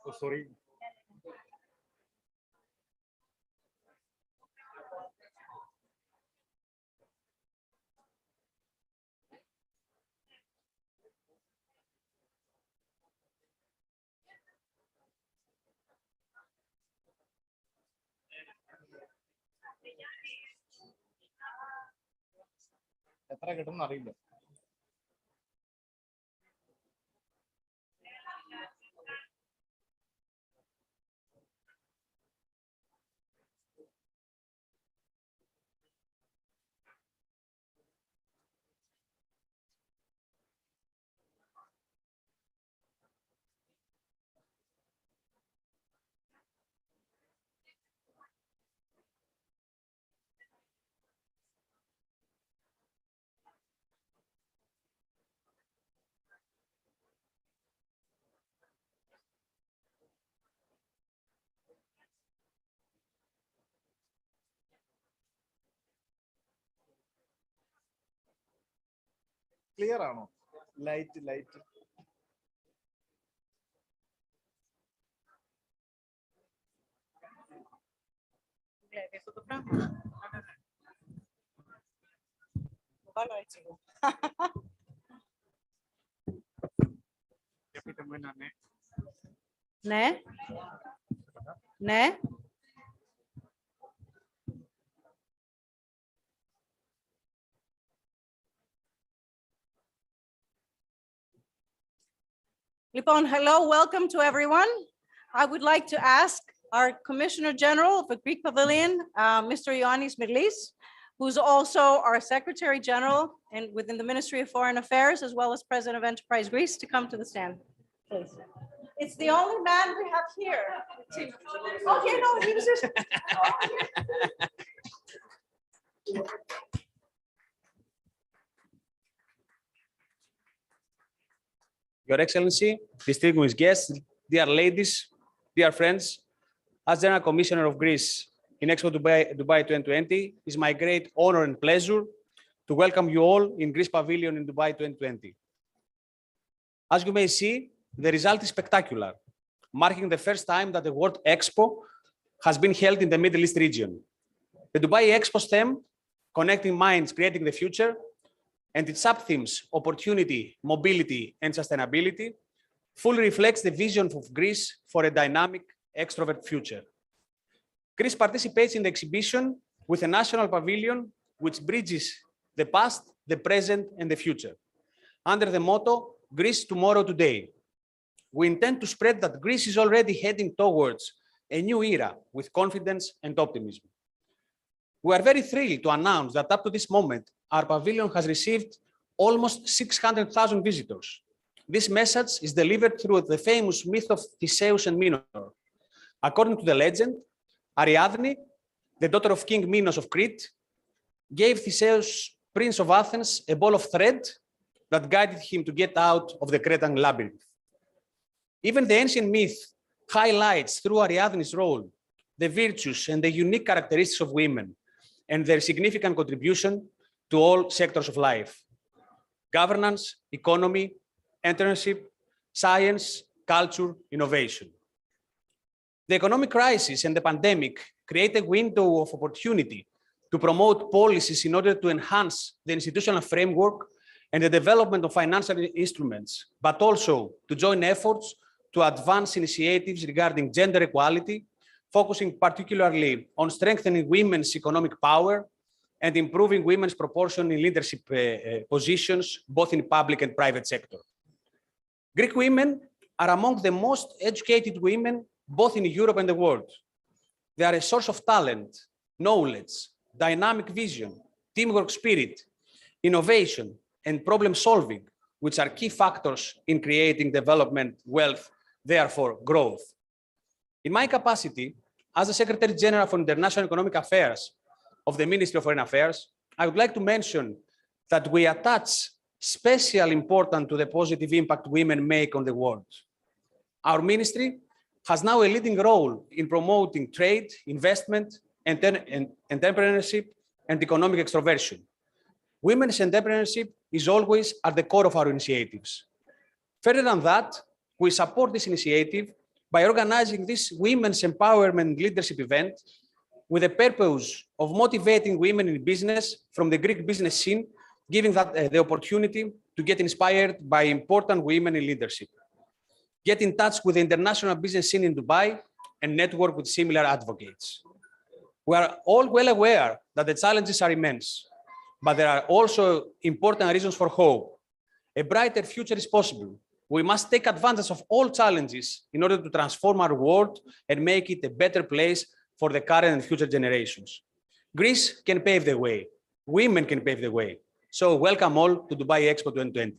Oh, sorry. എത്ര കിട്ടുമെന്ന് അറിയില്ല. Clear ആണോ? Light Ναι. Ναι. Λοιπόν, hello, welcome to everyone. I would like to ask our Commissioner General of the Greek Pavilion, Mr. Ioannis Smyrlis, who's also our Secretary General and within the Ministry of Foreign Affairs, as well as President of Enterprise Greece, to come to the stand, please. It's the only man we have here. Okay, no, he was just. Your Excellency, distinguished guests, dear ladies, dear friends, as General Commissioner of Greece in Expo Dubai 2020, it is my great honor and pleasure to welcome you all in Greece Pavilion in Dubai 2020. As you may see, the result is spectacular, marking the first time that the World Expo has been held in the Middle East region. The Dubai Expo's theme, Connecting Minds, Creating the Future, and its sub-themes, opportunity, mobility, and sustainability, fully reflects the vision of Greece for a dynamic, extrovert future. Greece participates in the exhibition with a national pavilion which bridges the past, the present, and the future. Under the motto, Greece Tomorrow Today, we intend to spread that Greece is already heading towards a new era with confidence and optimism. We are very thrilled to announce that up to this moment, our pavilion has received almost 600,000 visitors. This message is delivered through the famous myth of Theseus and Minotaur. According to the legend, Ariadne, the daughter of King Minos of Crete, gave Theseus, Prince of Athens, a ball of thread that guided him to get out of the Cretan labyrinth. Even the ancient myth highlights through Ariadne's role the virtues and the unique characteristics of women and their significant contribution to all sectors of life: governance, economy, entrepreneurship, science, culture, innovation. The economic crisis and the pandemic create a window of opportunity to promote policies in order to enhance the institutional framework and the development of financial instruments, but also to join efforts to advance initiatives regarding gender equality, focusing particularly on strengthening women's economic power and improving women's proportion in leadership positions, both in public and private sector. Greek women are among the most educated women, both in Europe and the world. They are a source of talent, knowledge, dynamic vision, teamwork spirit, innovation, and problem solving, which are key factors in creating development, wealth, therefore growth. In my capacity as the Secretary General for International Economic Affairs of the Ministry of Foreign Affairs, I would like to mention that we attach special importance to the positive impact women make on the world. Our ministry has now a leading role in promoting trade, investment, entrepreneurship, and economic extroversion. Women's entrepreneurship is always at the core of our initiatives. Further than that, we support this initiative by organizing this Women's Empowerment Leadership event with the purpose of motivating women in business from the Greek business scene, giving that the opportunity to get inspired by important women in leadership. Get in touch with the international business scene in Dubai and network with similar advocates. We are all well aware that the challenges are immense, but there are also important reasons for hope. A brighter future is possible. We must take advantage of all challenges in order to transform our world and make it a better place for the current and future generations. Greece can pave the way. Women can pave the way. So welcome all to Dubai Expo 2020.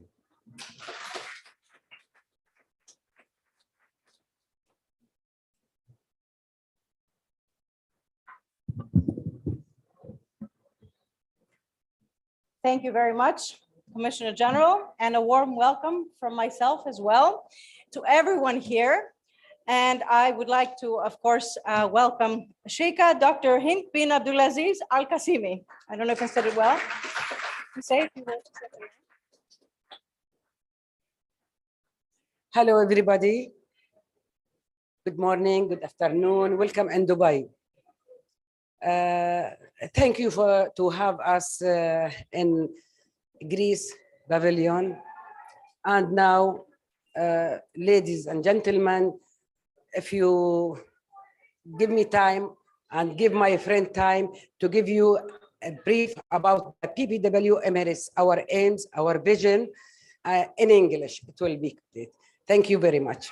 Thank you very much, Commissioner General, and a warm welcome from myself as well to everyone here. And I would like to, of course, welcome Sheikha Dr. Hind bin Abdulaziz Al Qasimi. I don't know if I said it well. You say it? Hello, everybody. Good morning, good afternoon. Welcome in Dubai. Thank you to have us in Greece Pavilion. And now, ladies and gentlemen, if you give me time and give my friend time to give you a brief about the PPW Emirates, our aims, our vision in English, it will be complete. Thank you very much.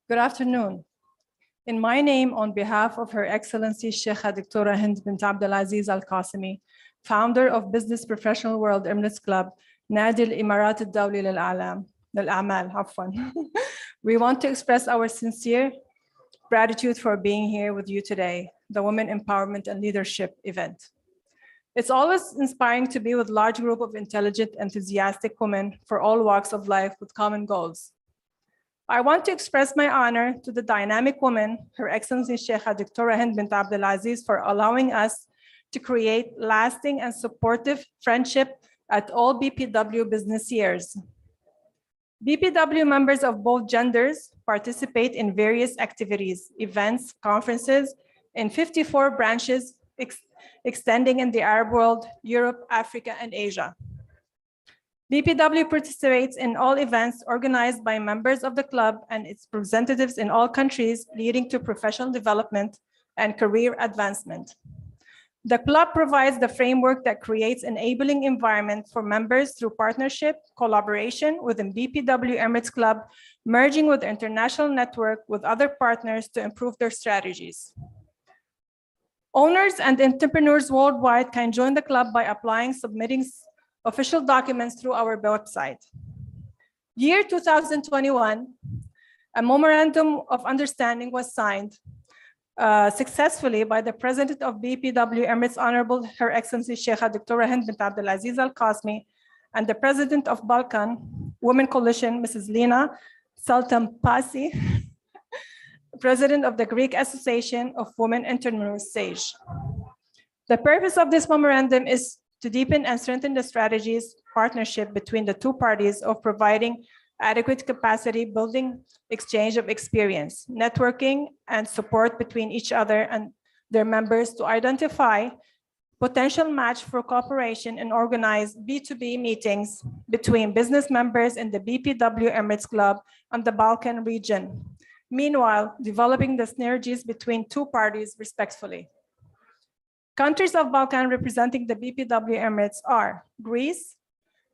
Good afternoon. In my name, on behalf of Her Excellency Sheikha Dr. Hind bint Abdulaziz Al Qasimi, founder of Business Professional World Emirates Club, Nadi Al-Imarat Al-Dawli Lil-A'mal, Afwan. We want to express our sincere gratitude for being here with you today, the Women Empowerment and Leadership event. It's always inspiring to be with a large group of intelligent, enthusiastic women for all walks of life with common goals. I want to express my honor to the dynamic woman, Her Excellency Sheikha Dr. Hind bint Abdulaziz, for allowing us to create lasting and supportive friendship at all BPW business years. BPW members of both genders participate in various activities, events, conferences in 54 branches extending in the Arab world, Europe, Africa, and Asia. BPW participates in all events organized by members of the club and its representatives in all countries, leading to professional development and career advancement. The club provides the framework that creates an enabling environment for members through partnership, collaboration within BPW Emirates Club, merging with the international network with other partners to improve their strategies. Owners and entrepreneurs worldwide can join the club by applying, submitting official documents through our website. Year 2021, a memorandum of understanding was signed successfully by the President of BPW Emirates Honorable Her Excellency Sheikha Dr. Hind bint Abdulaziz Al Qasimi and the President of Balkan Women Coalition, Mrs. Lina Tsaltampasi, President of the Greek Association of Women Entrepreneurs, 𝐂𝐸𝐩. The purpose of this memorandum is to deepen and strengthen the strategies partnership between the two parties of providing adequate capacity building, exchange of experience, networking, and support between each other and their members to identify potential match for cooperation and organize B2B meetings between business members in the BPW Emirates Club and the Balkan region. Meanwhile, developing the synergies between two parties respectfully. Countries of Balkan representing the BPW Emirates are Greece,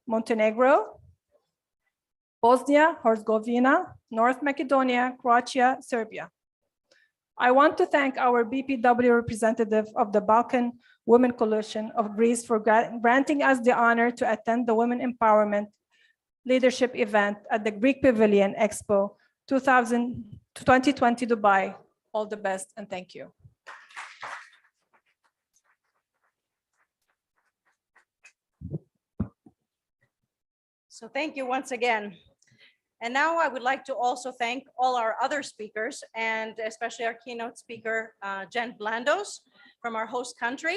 Montenegro, Bosnia, Herzegovina, North Macedonia, Croatia, Serbia. I want to thank our BPW representative of the Balkan Women Coalition of Greece for granting us the honor to attend the Women Empowerment Leadership event at the Greek Pavilion Expo 2020 Dubai. All the best and thank you. So thank you once again. And now I would like to also thank all our other speakers and especially our keynote speaker, Jen Blandos from our host country.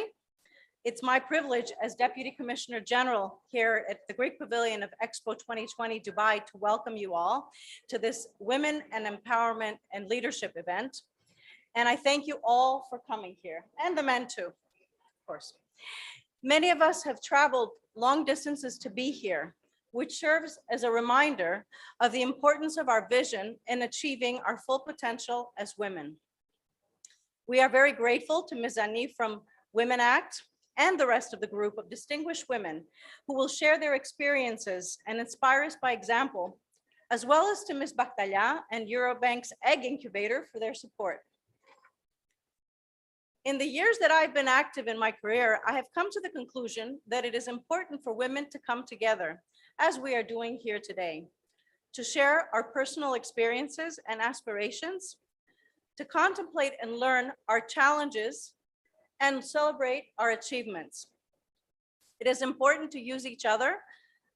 It's my privilege as Deputy Commissioner General here at the Greek Pavilion of Expo 2020 Dubai to welcome you all to this Women and Empowerment and Leadership event. And I thank you all for coming here, and the men too, of course. Many of us have traveled long distances to be here, which serves as a reminder of the importance of our vision in achieving our full potential as women. We are very grateful to Ms. Zanni from Women Act and the rest of the group of distinguished women who will share their experiences and inspire us by example, as well as to Ms. Bachtalia and Eurobank's Egg Incubator for their support. In the years that I've been active in my career, I have come to the conclusion that it is important for women to come together, as we are doing here today, to share our personal experiences and aspirations, to contemplate and learn our challenges, and celebrate our achievements. It is important to use each other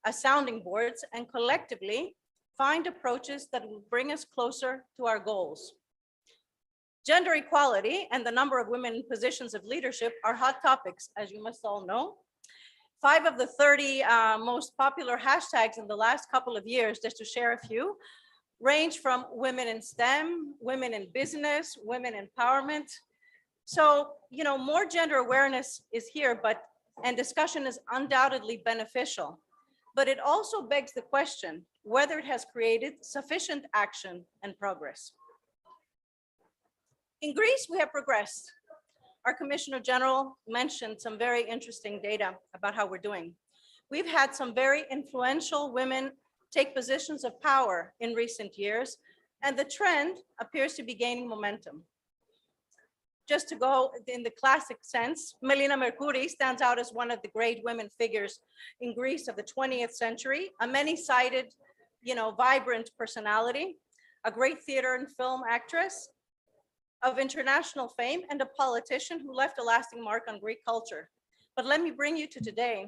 as sounding boards and collectively find approaches that will bring us closer to our goals. Gender equality and the number of women in positions of leadership are hot topics, as you must all know. 5 of the 30 most popular hashtags in the last couple of years, just to share a few, range from women in STEM, women in business, women empowerment. So, more gender awareness is here, and discussion is undoubtedly beneficial, but it also begs the question whether it has created sufficient action and progress. In Greece, we have progressed. Our Commissioner General mentioned some very interesting data about how we're doing. We've had some very influential women take positions of power in recent years, and the trend appears to be gaining momentum. Just to go in the classic sense, Melina Mercouri stands out as one of the great women figures in Greece of the 20th century, a many-sided, vibrant personality, a great theater and film actress of international fame, and a politician who left a lasting mark on Greek culture. But let me bring you to today.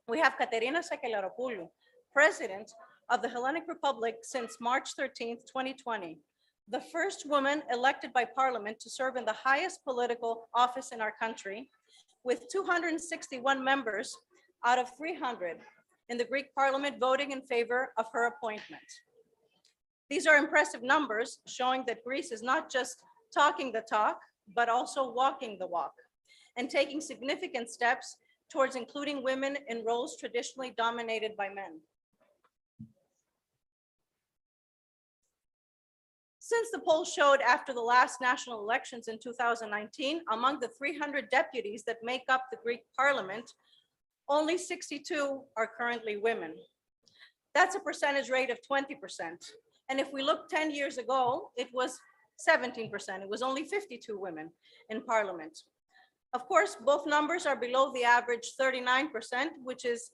We have Katerina Sakellaropoulou, President of the Hellenic Republic since March 13th, 2020. The first woman elected by Parliament to serve in the highest political office in our country, with 261 members out of 300 in the Greek Parliament voting in favor of her appointment. These are impressive numbers, showing that Greece is not just talking the talk, but also walking the walk, and taking significant steps towards including women in roles traditionally dominated by men. Since the poll showed after the last national elections in 2019, among the 300 deputies that make up the Greek Parliament, only 62 are currently women. That's a percentage rate of 20%. And if we look 10 years ago, it was 17%. It was only 52 women in Parliament. Of course, both numbers are below the average 39%, which is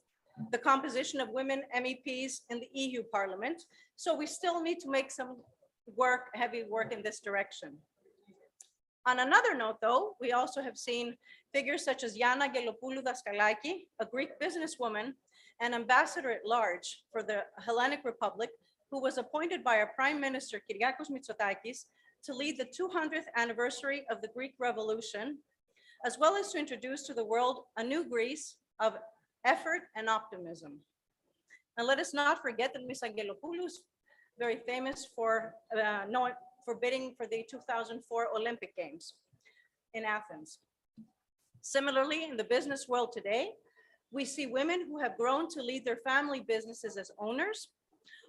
the composition of women MEPs in the EU Parliament. So we still need to make some heavy work in this direction. On another note, though, we also have seen figures such as Ioanna Daskalaiki, a Greek businesswoman and ambassador at large for the Hellenic Republic, who was appointed by our Prime Minister Kyriakos Mitsotakis to lead the 200th anniversary of the Greek Revolution, as well as to introduce to the world a new Greece of effort and optimism. And let us not forget that Ms. Angelopoulos is very famous for bidding for the 2004 Olympic Games in Athens. Similarly, in the business world today, we see women who have grown to lead their family businesses as owners,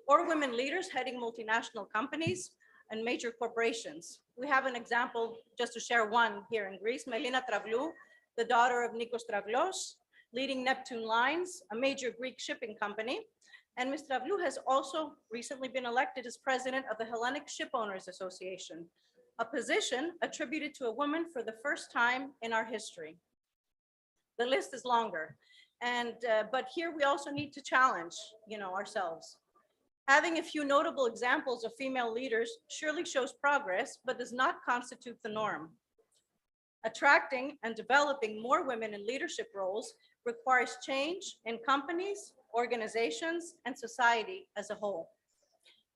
or women leaders heading multinational companies and major corporations. We have an example, just to share one here in Greece, Melina Travlou, the daughter of Nikos Travlos, leading Neptune Lines, a major Greek shipping company. And Ms. Travlou has also recently been elected as president of the Hellenic Shipowners Association, a position attributed to a woman for the first time in our history. The list is longer, but here we also need to challenge, ourselves. Having a few notable examples of female leaders surely shows progress, but does not constitute the norm. Attracting and developing more women in leadership roles requires change in companies, organizations, and society as a whole,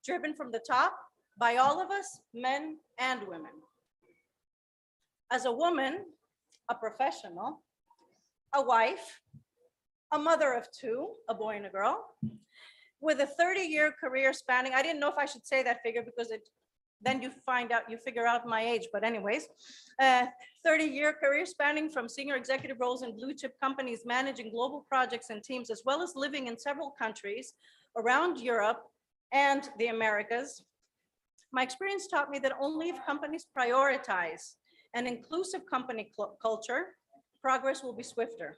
driven from the top by all of us, men and women. As a woman, a professional, a wife, a mother of two, a boy and a girl, with a 30-year career spanning, I didn't know if I should say that figure because then you figure out my age, but anyways, 30-year career spanning from senior executive roles in blue chip companies, managing global projects and teams, as well as living in several countries around Europe and the Americas. My experience taught me that only if companies prioritize an inclusive company culture, progress will be swifter.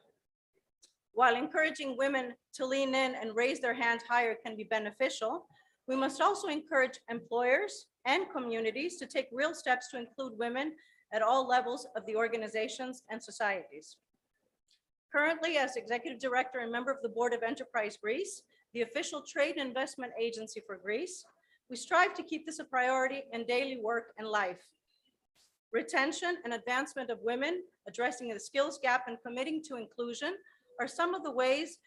While encouraging women to lean in and raise their hand higher can be beneficial, we must also encourage employers and communities to take real steps to include women at all levels of the organizations and societies. Currently, as executive director and member of the board of EnterpriseGreece, the official trade and investment agency for Greece, we strive to keep this a priority in daily work and life. Retention and advancement of women, addressing the skills gap and committing to inclusion are some of the ways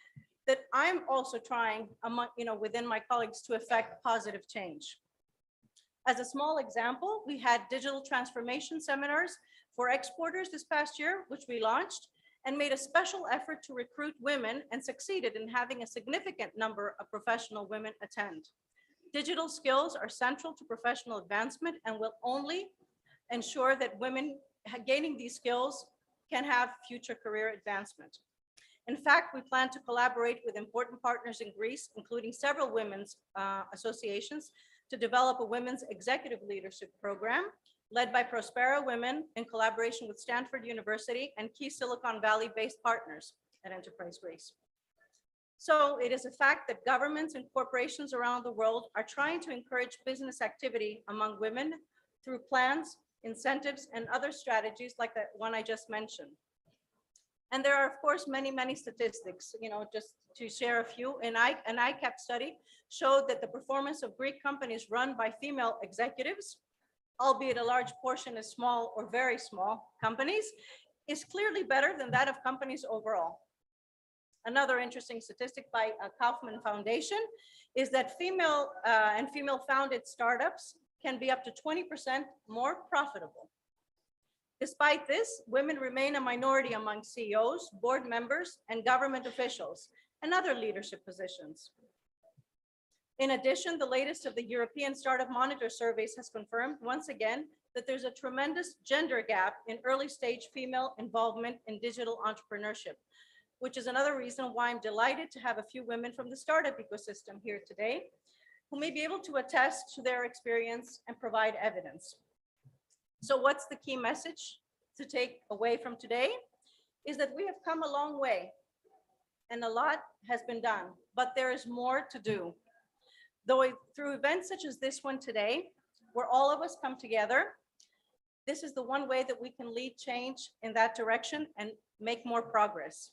that I'm also trying within my colleagues to affect positive change. As a small example, we had digital transformation seminars for exporters this past year, which we launched and made a special effort to recruit women and succeeded in having a significant number of professional women attend. Digital skills are central to professional advancement and will only ensure that women gaining these skills can have future career advancement. In fact, we plan to collaborate with important partners in Greece, including several women's associations, to develop a women's executive leadership program led by Prospera Women in collaboration with Stanford University and key Silicon Valley-based partners at EnterpriseGreece. So it is a fact that governments and corporations around the world are trying to encourage business activity among women through plans, incentives, and other strategies like the one I just mentioned. And there are, of course, many, many statistics, just to share a few. An ICAP study showed that the performance of Greek companies run by female executives, albeit a large portion is small or very small companies, is clearly better than that of companies overall. Another interesting statistic by Kaufman Foundation is that female and female-founded startups can be up to 20% more profitable. Despite this, women remain a minority among CEOs, board members, and government officials, and other leadership positions. In addition, the latest of the European Startup Monitor surveys has confirmed once again that there's a tremendous gender gap in early stage female involvement in digital entrepreneurship, which is another reason why I'm delighted to have a few women from the startup ecosystem here today, who may be able to attest to their experience and provide evidence. So what's the key message to take away from today? Is that we have come a long way and a lot has been done, but there is more to do. Though through events such as this one today, where all of us come together, this is the one way that we can lead change in that direction and make more progress.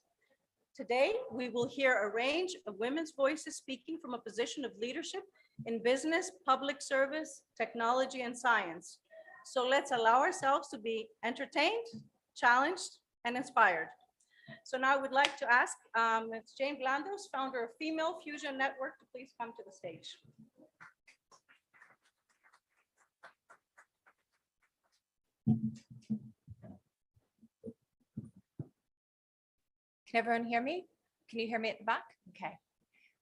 Today, we will hear a range of women's voices speaking from a position of leadership in business, public service, technology, and science. So let's allow ourselves to be entertained, challenged, and inspired. So now I would like to ask Ms. Jane Blandos, founder of Female Fusion Network, to please come to the stage. Can everyone hear me? Can you hear me at the back? Okay.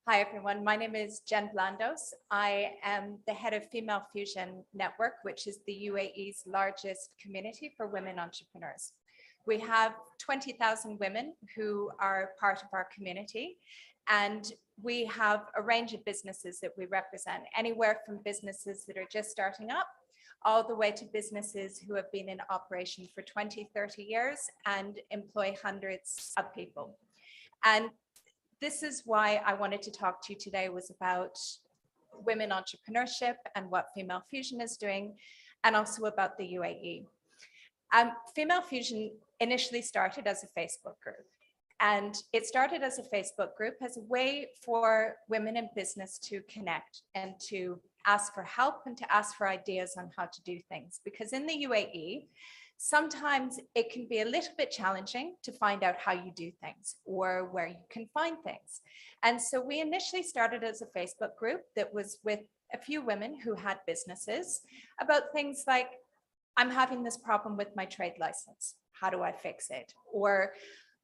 Hi, everyone. My name is Jen Blandos. I am the head of Female Fusion Network, which is the UAE's largest community for women entrepreneurs. We have 20,000 women who are part of our community, and we have a range of businesses that we represent, anywhere from businesses that are just starting up all the way to businesses who have been in operation for 20, 30 years and employ hundreds of people. And this is why I wanted to talk to you today, was about women entrepreneurship and what Female Fusion is doing, and also about the UAE. Female Fusion initially started as a Facebook group. And it started as a Facebook group as a way for women in business to connect and to ask for help and to ask for ideas on how to do things. Because in the UAE, sometimes it can be a little bit challenging to find out how you do things or where you can find things. And so we initially started as a Facebook group that was with a few women who had businesses about things like, I'm having this problem with my trade license. How do I fix it? Or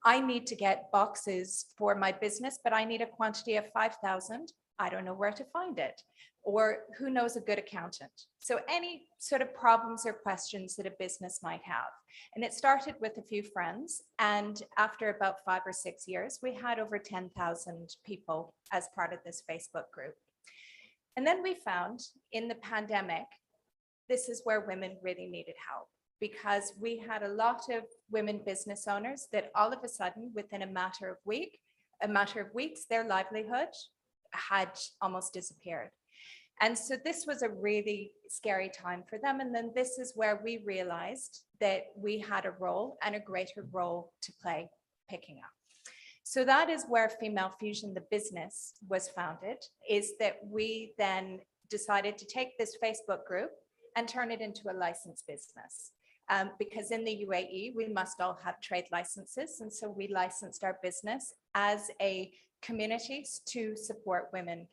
I need to get boxes for my business, but I need a quantity of 5,000. I don't know where to find it. Or who knows a good accountant? So any sort of problems or questions that a business might have. And it started with a few friends. And after about 5 or 6 years, we had over 10,000 people as part of this Facebook group. And then we found in the pandemic, this is where women really needed help, because we had a lot of women business owners that all of a sudden, within a matter of weeks, their livelihood had almost disappeared. And so this was a really scary time for them. And then this is where we realized that we had a role and a greater role to play picking up. So that is where Female Fusion, the business, was founded, is that we then decided to take this Facebook group and turn it into a licensed business. Because in the UAE, we must all have trade licenses. And so we licensed our business as a community to support women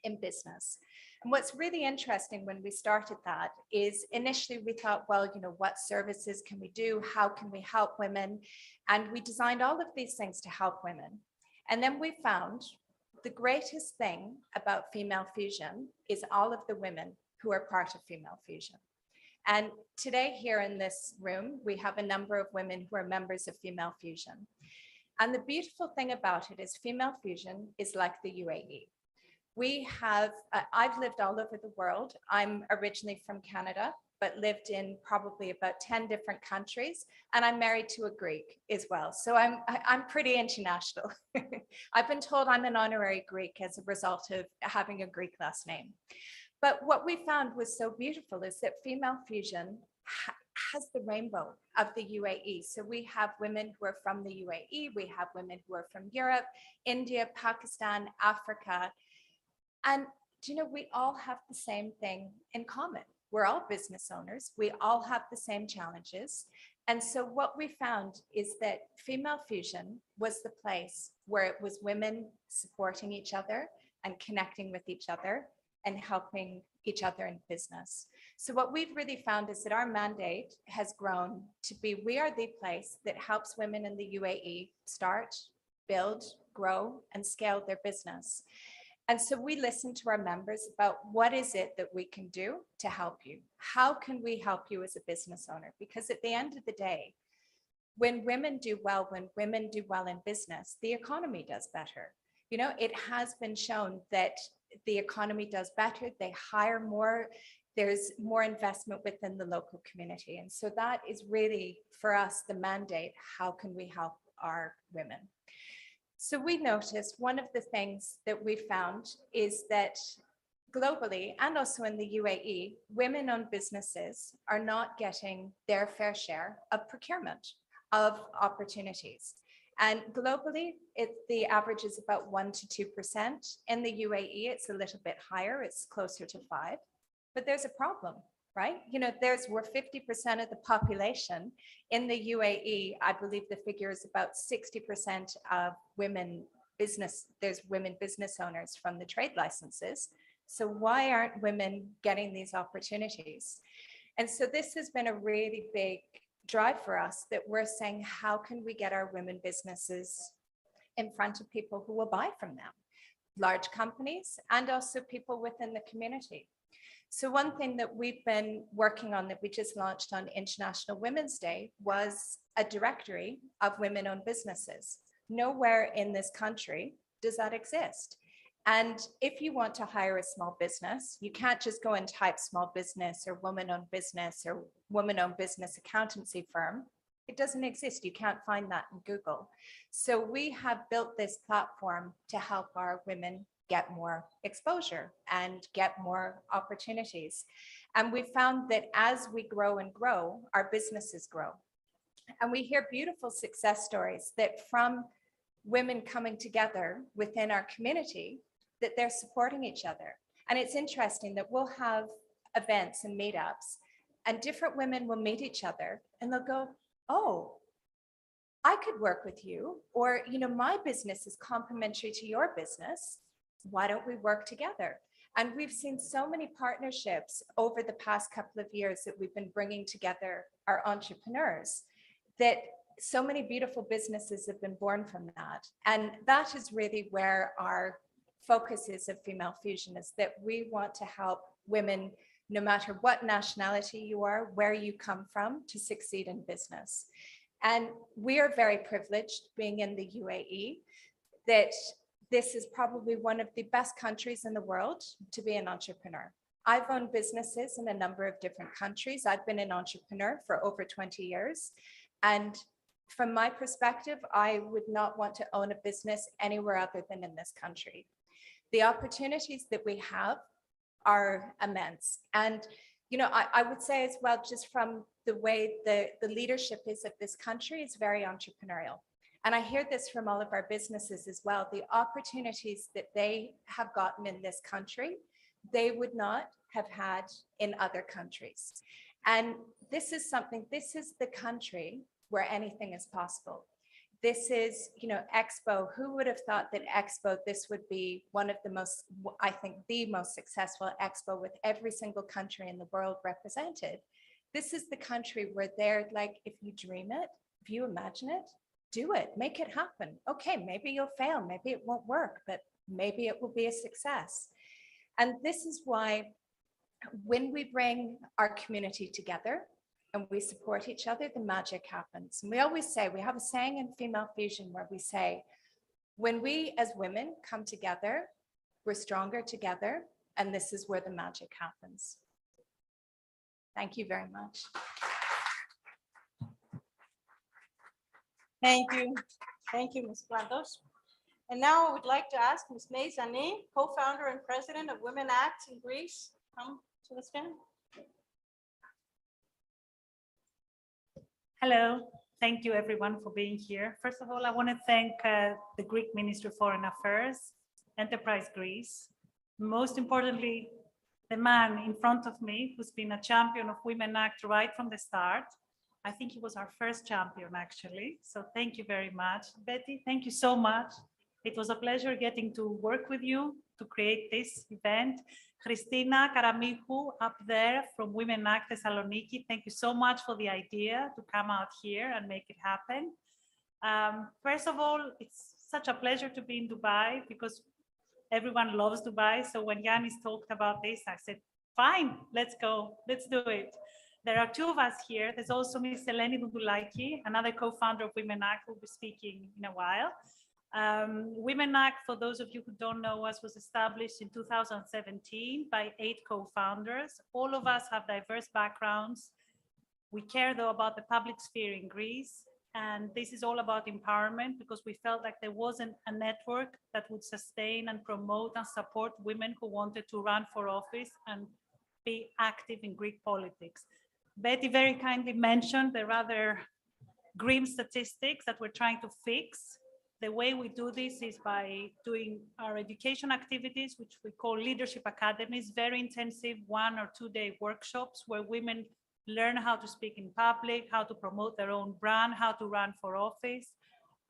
in business. And what's really interesting when we started that is initially we thought, well, you know, what services can we do? How can we help women? And we designed all of these things to help women. And then we found the greatest thing about Female Fusion is all of the women who are part of Female Fusion. And today here in this room, we have a number of women who are members of Female Fusion. And the beautiful thing about it is Female Fusion is like the UAE. We have, I've lived all over the world. I'm originally from Canada, but lived in probably about 10 different countries. And I'm married to a Greek as well. So I'm pretty international. I've been told I'm an honorary Greek as a result of having a Greek last name. But what we found was so beautiful is that Female Fusion has the rainbow of the UAE. So we have women who are from the UAE, we have women who are from Europe, India, Pakistan, Africa. And you know, we all have the same thing in common. We're all business owners. We all have the same challenges. And so what we found is that Female Fusion was the place where it was women supporting each other and connecting with each other and helping each other in business. So what we've really found is that our mandate has grown to be, we are the place that helps women in the UAE start, build, grow, and scale their business. And so we listen to our members about what is it that we can do to help you? How can we help you as a business owner? Because at the end of the day, when women do well in business, the economy does better. You know, it has been shown that the economy does better, they hire more, there's more investment within the local community. And so that is really, for us, the mandate. How can we help our women? So we noticed one of the things that we found is that globally and also in the UAE, women-owned businesses are not getting their fair share of procurement of opportunities. And globally, the average is about 1 to 2%. In the UAE, it's a little bit higher, it's closer to 5. But there's a problem, right? You know, we're 50% of the population. In the UAE, I believe the figure is about 60% of women business owners from the trade licenses. So why aren't women getting these opportunities? And so this has been a really big drive for us, that we're saying, how can we get our women businesses in front of people who will buy from them? Large companies and also people within the community. So one thing that we've been working on that we just launched on International Women's Day was a directory of women-owned businesses. Nowhere in this country does that exist. And if you want to hire a small business, you can't just go and type small business or woman-owned business or woman-owned business accountancy firm. It doesn't exist. You can't find that in Google. So we have built this platform to help our women get more exposure and get more opportunities. And we found that as we grow and grow, our businesses grow. And we hear beautiful success stories that from women coming together within our community, that they're supporting each other. And it's interesting that we'll have events and meetups and different women will meet each other and they'll go, oh, I could work with you, or, you know, my business is complementary to your business. Why don't we work together? And we've seen so many partnerships over the past couple of years that we've been bringing together our entrepreneurs, that so many beautiful businesses have been born from that. And that is really where our focus is of Female Fusion, is that we want to help women, no matter what nationality you are, where you come from, to succeed in business. And we are very privileged being in the UAE, that this is probably one of the best countries in the world to be an entrepreneur. I've owned businesses in a number of different countries. I've been an entrepreneur for over 20 years. And from my perspective, I would not want to own a business anywhere other than in this country. The opportunities that we have are immense. And, you know, I would say as well, just from the way the leadership is of this country, is very entrepreneurial. And I hear this from all of our businesses as well. The opportunities that they have gotten in this country, they would not have had in other countries. And this is something, this is the country where anything is possible. This is, you know, Expo. Who would have thought that Expo, this would be one of the most, I think, the most successful Expo with every single country in the world represented. This is the country where they're like, if you dream it, if you imagine it, do it, make it happen. Okay, maybe you'll fail, maybe it won't work, but maybe it will be a success. And this is why when we bring our community together and we support each other, the magic happens. And we always say, we have a saying in Female Fusion where we say, when we as women come together, we're stronger together, and this is where the magic happens. Thank you very much. Thank you. Thank you, Ms. Blandos. And now I would like to ask Ms. Zanni, co-founder and president of Women Act in Greece, come to the stand. Hello, thank you everyone for being here. First of all, I want to thank the Greek Ministry of Foreign Affairs, Enterprise Greece, most importantly, the man in front of me who's been a champion of Women Act right from the start. I think he was our first champion actually. So thank you very much. Betty, thank you so much. It was a pleasure getting to work with you to create this event. Christina Karamichou up there from Women Act Thessaloniki, thank you so much for the idea to come out here and make it happen. First of all, it's such a pleasure to be in Dubai because everyone loves Dubai. So when Yannis talked about this, I said, fine, let's go, let's do it. There are two of us here. There's also Miss Eleni Doundoulaki, another co-founder of Women Act, who will be speaking in a while. Women Act, for those of you who don't know us, was established in 2017 by 8 co-founders. All of us have diverse backgrounds. We care though about the public sphere in Greece. And this is all about empowerment because we felt like there wasn't a network that would sustain and promote and support women who wanted to run for office and be active in Greek politics. Betty very kindly mentioned the rather grim statistics that we're trying to fix. The way we do this is by doing our education activities, which we call leadership academies, very intensive 1 or 2 day workshops where women learn how to speak in public, how to promote their own brand, how to run for office,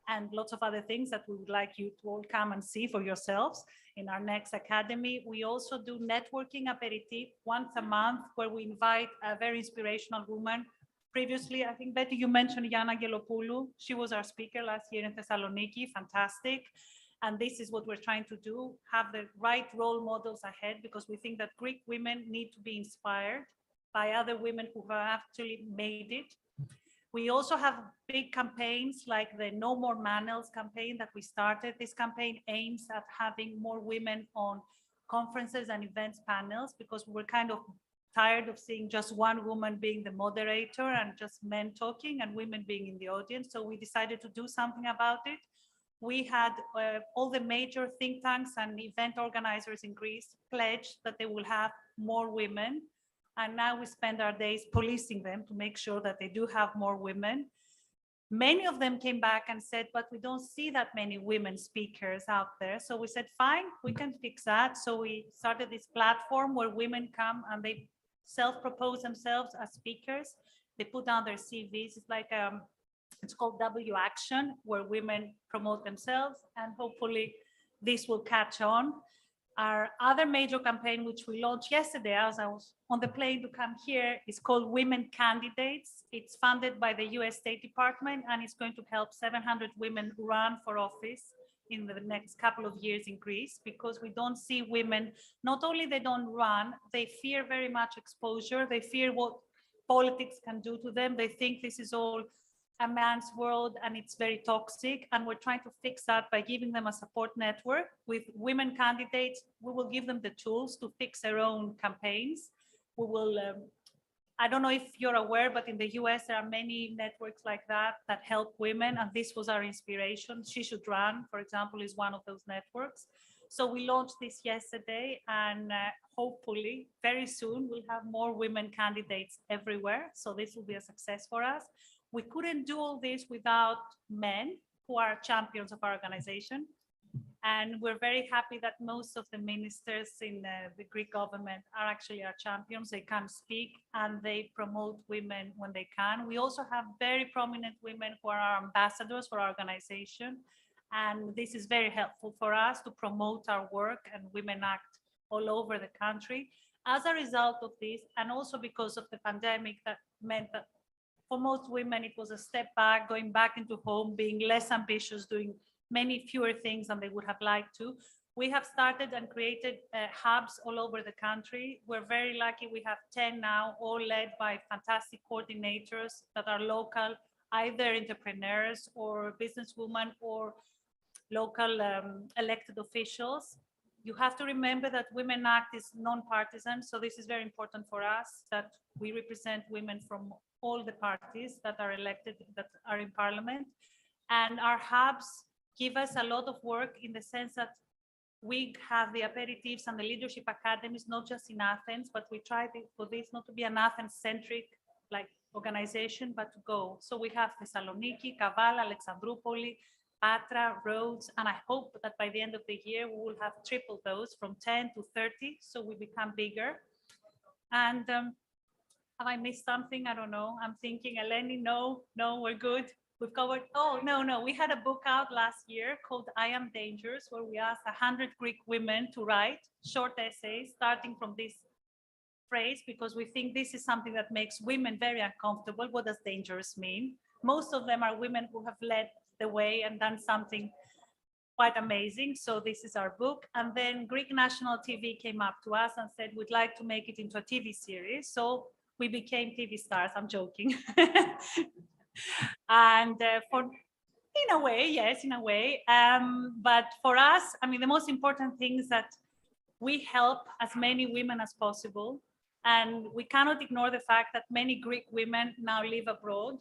and lots of other things that we would like you to all come and see for yourselves in our next academy. We also do networking aperitif once a month where we invite a very inspirational woman. Previously, I think, Betty, you mentioned Ioanna Angelidaki. She was our speaker last year in Thessaloniki, fantastic. And this is what we're trying to do, have the right role models ahead, because we think that Greek women need to be inspired by other women who have actually made it. We also have big campaigns like the No More Manels campaign that we started. This campaign aims at having more women on conferences and events panels because we're kind of tired of seeing just one woman being the moderator and just men talking and women being in the audience. So we decided to do something about it. We had all the major think tanks and event organizers in Greece pledge that they will have more women. And now we spend our days policing them to make sure that they do have more women. Many of them came back and said, but we don't see that many women speakers out there. So we said, fine, we can fix that. So we started this platform where women come and they self-propose themselves as speakers. They put down their CVs. It's like, it's called W Action, where women promote themselves, and hopefully this will catch on. Our other major campaign, which we launched yesterday as I was on the plane to come here, is called Women Candidates. It's funded by the US State Department, and it's going to help 700 women run for office in the next couple of years in Greece, because we don't see women, not only they don't run, they fear very much exposure. They fear what politics can do to them. They think this is all a man's world and it's very toxic. And we're trying to fix that by giving them a support network. With women candidates, we will give them the tools to fix their own campaigns. We will, I don't know if you're aware, but in the US, there are many networks like that that help women. And this was our inspiration. She Should Run, for example, is one of those networks. So we launched this yesterday, and hopefully very soon we'll have more women candidates everywhere. So this will be a success for us. We couldn't do all this without men who are champions of our organization. And we're very happy that most of the ministers in the Greek government are actually our champions. They can speak and they promote women when they can. We also have very prominent women who are our ambassadors for our organization. And this is very helpful for us to promote our work and Women Act all over the country. As a result of this, and also because of the pandemic, that meant that for most women, it was a step back, going back into home, being less ambitious, doing many fewer things than they would have liked to. We have started and created hubs all over the country. We're very lucky. We have 10 now, all led by fantastic coordinators that are local, either entrepreneurs or businesswomen or local elected officials. You have to remember that Women Act is non-partisan. So this is very important for us, that we represent women from all the parties that are elected, that are in parliament. And our hubs give us a lot of work in the sense that we have the aperitifs and the leadership academies, not just in Athens, but we try for this not to be an Athens-centric like organization, but to go. So we have Thessaloniki, Kavala, Alexandropoulou, Patra, Rhodes, and I hope that by the end of the year, we will have tripled those from 10 to 30, so we become bigger. And have I missed something? I don't know. I'm thinking, Eleni, no, we're good. We've covered, oh, no. We had a book out last year called I Am Dangerous, where we asked 100 Greek women to write short essays, starting from this phrase, because we think this is something that makes women very uncomfortable. What does dangerous mean? Most of them are women who have led the way and done something quite amazing. So this is our book. And then Greek National TV came up to us and said, we'd like to make it into a TV series. So we became TV stars. I'm joking. And in a way, yes, in a way. But for us, I mean, the most important thing is that we help as many women as possible. And we cannot ignore the fact that many Greek women now live abroad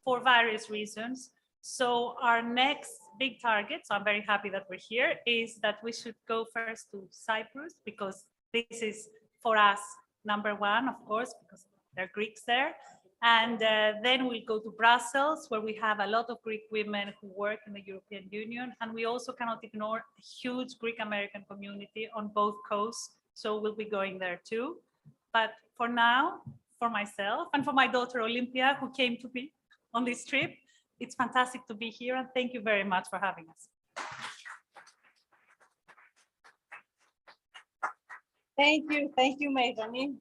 for various reasons. So our next big target, so I'm very happy that we're here, is that we should go first to Cyprus, because this is for us #1, of course, because there are Greeks there. And then we'll go to Brussels, where we have a lot of Greek women who work in the European Union. And we also cannot ignore the huge Greek American community on both coasts. So we'll be going there too. But for now, for myself and for my daughter Olympia, who came to me on this trip, it's fantastic to be here. And thank you very much for having us. Thank you, Zanni.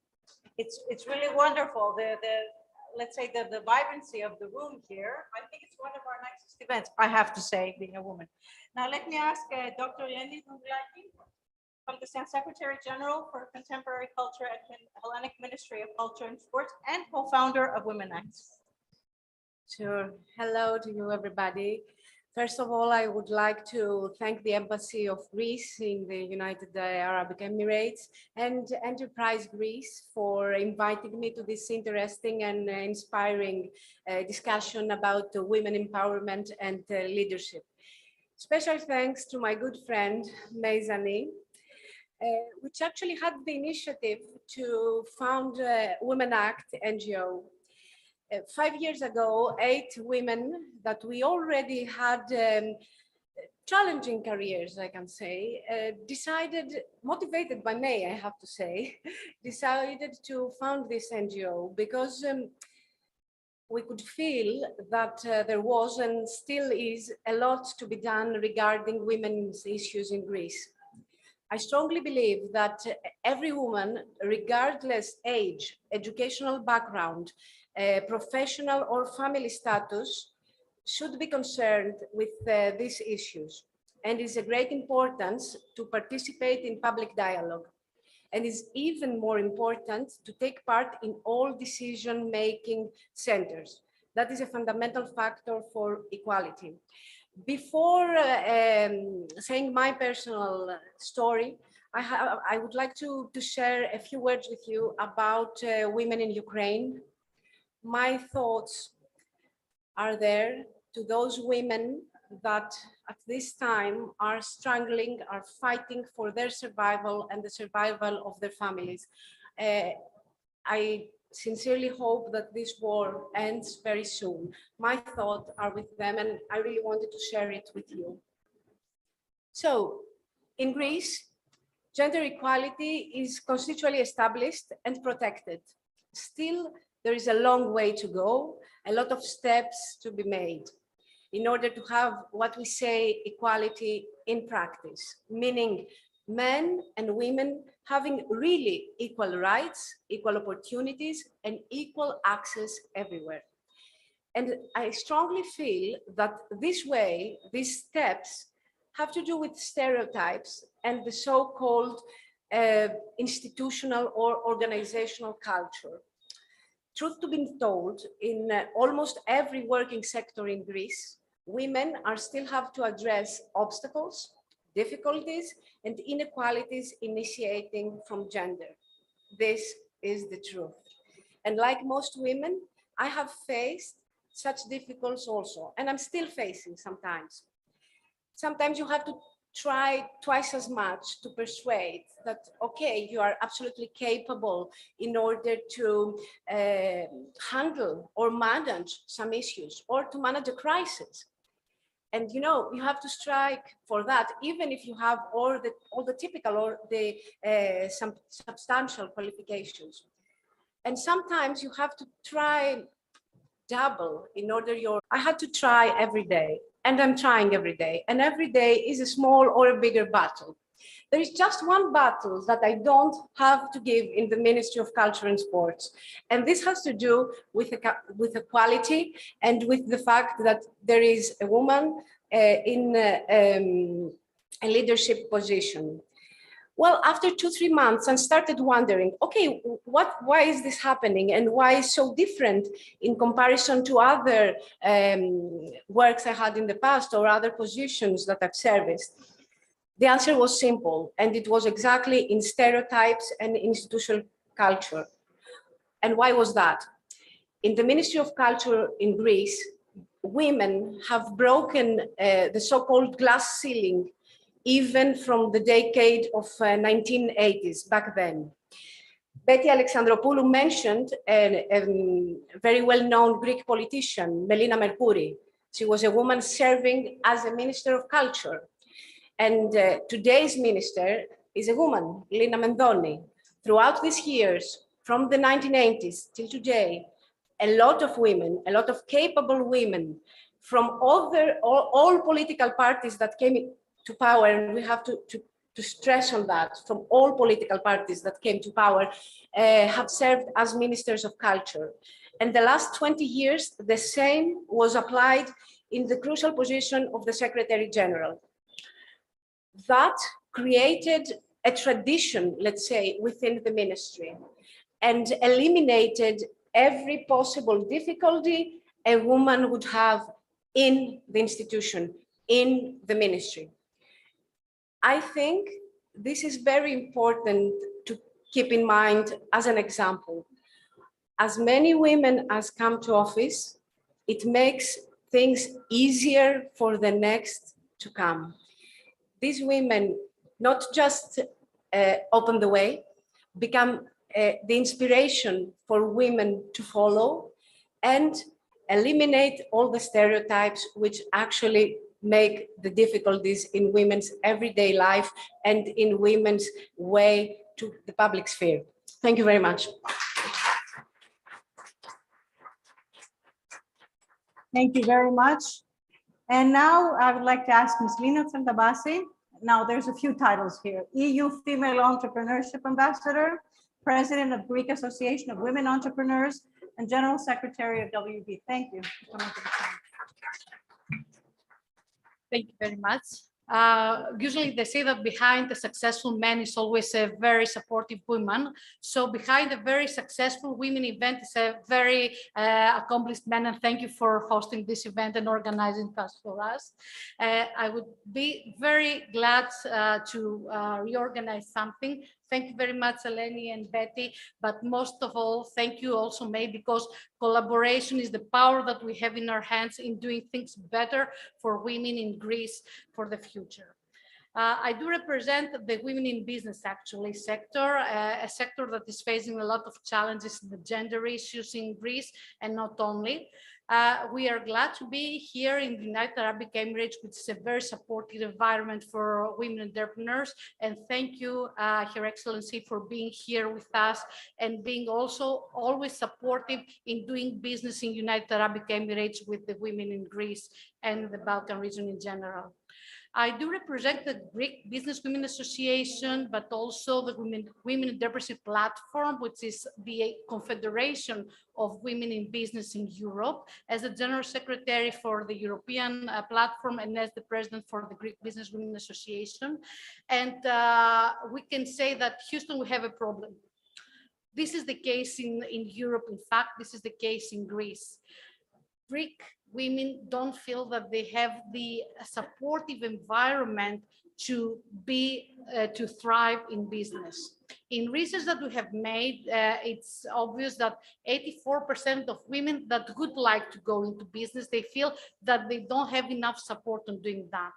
It's really wonderful. Let's say the vibrancy of the room here. I think it's one of our nicest events, I have to say, being a woman. Now, let me ask Dr. Yannis from the Secretary General for Contemporary Culture at the Hellenic Ministry of Culture and Sports and co-founder of Women Act. Sure. Hello to you, everybody. First of all, I would like to thank the Embassy of Greece in the United Arab Emirates and Enterprise Greece for inviting me to this interesting and inspiring discussion about women empowerment and leadership. Special thanks to my good friend, Zanni, which actually had the initiative to found Women Act NGO. 5 years ago, 8 women that we already had challenging careers, I can say, decided, motivated by me, I have to say, decided to found this NGO because we could feel that there was and still is a lot to be done regarding women's issues in Greece. I strongly believe that every woman, regardless age, educational background, professional or family status, should be concerned with these issues, and is a great importance to participate in public dialogue, and is even more important to take part in all decision-making centers. That is a fundamental factor for equality. Before saying my personal story, I would like to share a few words with you about women in Ukraine. My thoughts are there to those women that at this time are struggling, are fighting for their survival and the survival of their families. I sincerely hope that this war ends very soon. My thoughts are with them, and I really wanted to share it with you. So, in Greece, gender equality is constitutionally established and protected. Still, there is a long way to go, a lot of steps to be made in order to have what we say equality in practice, meaning men and women having really equal rights, equal opportunities, and equal access everywhere. And I strongly feel that this way, these steps have to do with stereotypes and the so-called institutional or organizational culture. Truth to be told, in almost every working sector in Greece, women still have to address obstacles, difficulties, and inequalities initiating from gender. This is the truth. And like most women, I have faced such difficulties also, and I'm still facing sometimes. Sometimes you have to try twice as much to persuade that, okay, you are absolutely capable in order to handle or manage some issues or to manage a crisis. And you know, you have to strike for that, even if you have all the typical or the some substantial qualifications. And sometimes you have to try double in order I had to try every day, and I'm trying every day. And every day is a small or a bigger battle. There is just one battle that I don't have to give in the Ministry of Culture and Sports. And this has to do with equality and with the fact that there is a woman in a leadership position. Well, after 2-3 months, I started wondering, okay, why is this happening, and why is so different in comparison to other works I had in the past or other positions that I've serviced? The answer was simple, and it was exactly in stereotypes and institutional culture. And why was that? In the Ministry of Culture in Greece, women have broken the so-called glass ceiling even from the decade of 1980s, back then. Alexandropoulou mentioned a very well-known Greek politician, Melina Mercouri. She was a woman serving as a Minister of Culture. And today's minister is a woman, Lina Mendoni. Throughout these years, from the 1980s till today, a lot of women, a lot of capable women from all political parties that came to power, and we have to stress on that, from all political parties that came to power, have served as ministers of culture. And the last 20 years, the same was applied in the crucial position of the Secretary General. That created a tradition, let's say, within the ministry, and eliminated every possible difficulty a woman would have in the institution, in the ministry. I think this is very important to keep in mind as an example. As many women as come to office, it makes things easier for the next to come. These women not just open the way, become the inspiration for women to follow, and eliminate all the stereotypes which actually make the difficulties in women's everyday life and in women's way to the public sphere. Thank you very much. Thank you very much. And now I would like to ask Ms. Lina Tsaltampasi Now, there's a few titles here. EU Female Entrepreneurship Ambassador, President of Greek Association of Women Entrepreneurs, and General Secretary of WB. Thank you. Thank you very much. Usually they say that behind a successful man is always a very supportive woman. So behind a very successful women event is a very accomplished man. And thank you for hosting this event and organizing this for us. I would be very glad to reorganize something. Thank you very much, Eleni and Betty. But most of all, thank you also, May, because collaboration is the power that we have in our hands in doing things better for women in Greece for the future. I do represent the women in business, actually, sector, a sector that is facing a lot of challenges in the gender issues in Greece, and not only. We are glad to be here in the United Arab Emirates, which is a very supportive environment for women entrepreneurs. And thank you, Her Excellency, for being here with us and being also always supportive in doing business in United Arab Emirates with the women in Greece and the Balkan region in general. I do represent the Greek Business Women Association, but also the Women Entrepreneurship Platform, which is the confederation of women in business in Europe, as the General Secretary for the European platform and as the President for the Greek Business Women Association. And we can say that Houston, we have a problem. This is the case in Europe. In fact, this is the case in Greece. Greek women don't feel that they have the supportive environment to thrive in business. In research that we have made, it's obvious that 84% of women that would like to go into business, they feel that they don't have enough support on doing that.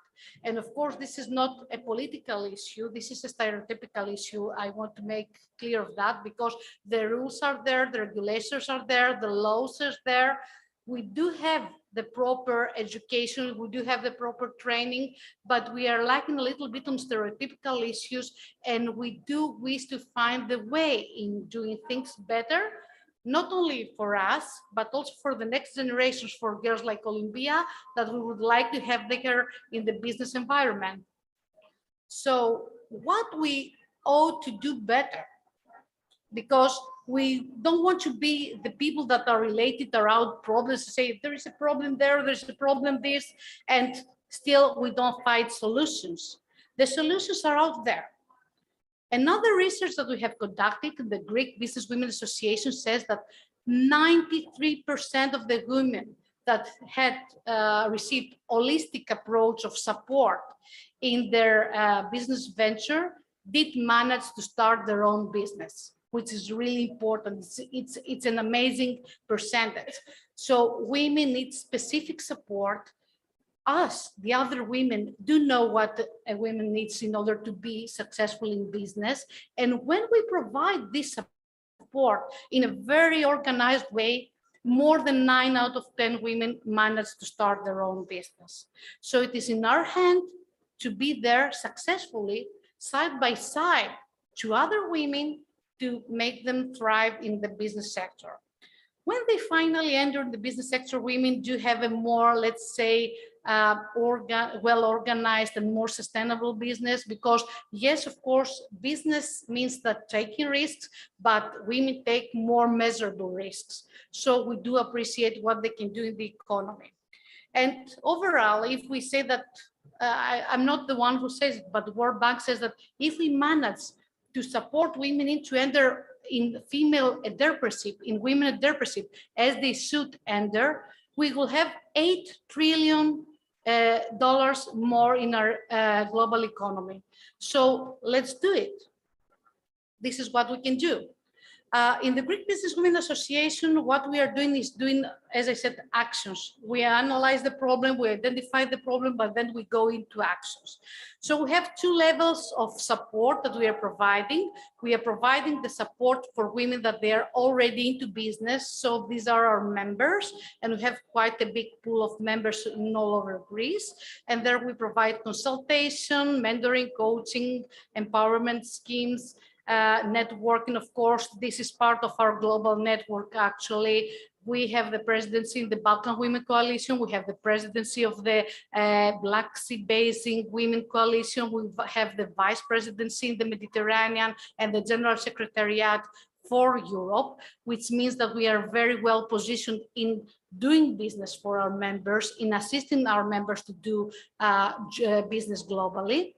And of course, this is not a political issue. This is a stereotypical issue. I want to make clear of that because the rules are there, the regulations are there, the laws are there. We do have the proper education, we do have the proper training, but we are lacking a little bit on stereotypical issues, and we do wish to find the way in doing things better, not only for us, but also for the next generations, for girls like Olympia, that we would like to have there in the business environment. So what we ought to do better, because we don't want to be the people that are related around problems, to say there is a problem there, there's a problem this, and still we don't find solutions. The solutions are out there. Another research that we have conducted, the Greek Business Women Association says that 93% of the women that had received holistic approach of support in their business venture did manage to start their own business, which is really important. It's an amazing percentage. So women need specific support. Us, the other women, do know what a woman needs in order to be successful in business. And when we provide this support in a very organized way, more than 9 out of 10 women manage to start their own business. So it is in our hand to be there successfully, side by side to other women, to make them thrive in the business sector. When they finally enter the business sector, women do have a more, let's say, well-organized and more sustainable business, because yes, of course, business means that taking risks, but women take more measurable risks. So we do appreciate what they can do in the economy. And overall, if we say that, I'm not the one who says it, but the World Bank says that if we manage to support women to enter in female entrepreneurship, in women entrepreneurship, as they should enter, we will have $8 trillion more in our global economy. So let's do it. This is what we can do. In the Greek Business Women Association, what we are doing is doing, as I said, actions. We analyze the problem, we identify the problem, but then we go into actions. So we have 2 levels of support that we are providing. We are providing the support for women that they are already into business. So these are our members, and we have quite a big pool of members in all over Greece. And there we provide consultation, mentoring, coaching, empowerment schemes, networking. Of course, this is part of our global network, actually, We have the presidency in the Balkan Women Coalition. We have the presidency of the Black Sea Basin Women Coalition. We have the vice presidency in the Mediterranean and the General Secretariat for Europe, which means that we are very well positioned in doing business for our members, in assisting our members to do business globally.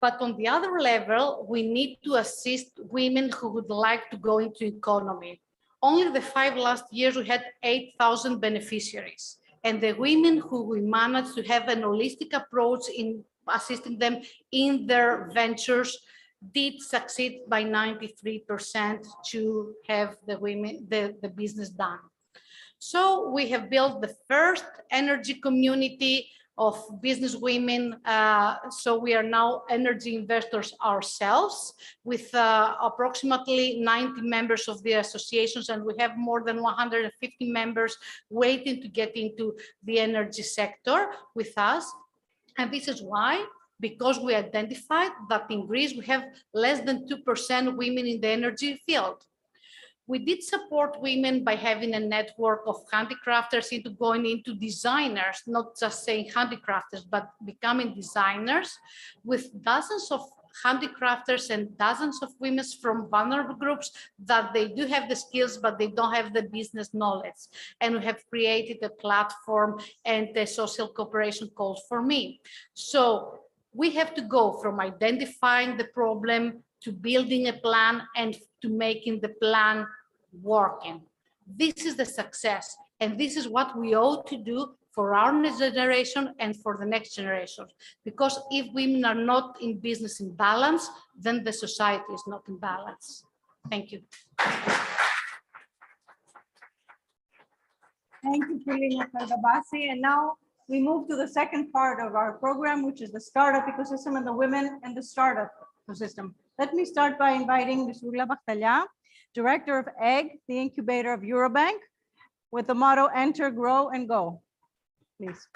But on the other level, we need to assist women who would like to go into economy. Only the 5 last years, we had 8,000 beneficiaries. And the women who we managed to have an holistic approach in assisting them in their ventures did succeed by 93% to have the business done. So we have built the first energy community of business women. So we are now energy investors ourselves with approximately 90 members of the associations, and we have more than 150 members waiting to get into the energy sector with us. And this is why, because we identified that in Greece, we have less than 2% women in the energy field. We did support women by having a network of handicrafters into going into designers, not just saying handicrafters, but becoming designers, with dozens of handicrafters and dozens of women from vulnerable groups that they do have the skills, but they don't have the business knowledge. And we have created a platform and a social cooperation called For Me. So we have to go from identifying the problem to building a plan and to making the plan working. This is the success, and this is what we ought to do for our next generation and for the next generation. Because if women are not in business in balance, then the society is not in balance. Thank you. Thank you, Lina Tsaltampasi. And now we move to the second part of our program, which is the startup ecosystem and the women and the startup ecosystem. Let me start by inviting Ms. Roula Bachtalia, Director of 𝐂𝐸𝐻, the incubator of Eurobank, with the motto Enter, Grow, and Go. Please.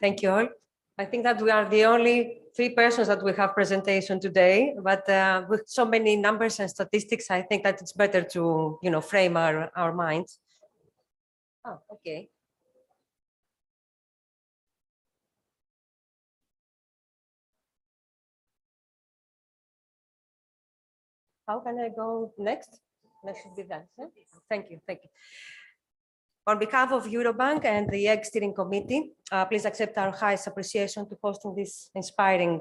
Thank you all. I think that we are the only 3 persons that we have presentation today, but with so many numbers and statistics, I think that it's better to, frame our minds. Oh, okay. How can I go next? Next should be that. Huh? Thank you. Thank you. On behalf of Eurobank and the 𝐂𝐸𝐻 Steering Committee, please accept our highest appreciation to hosting this inspiring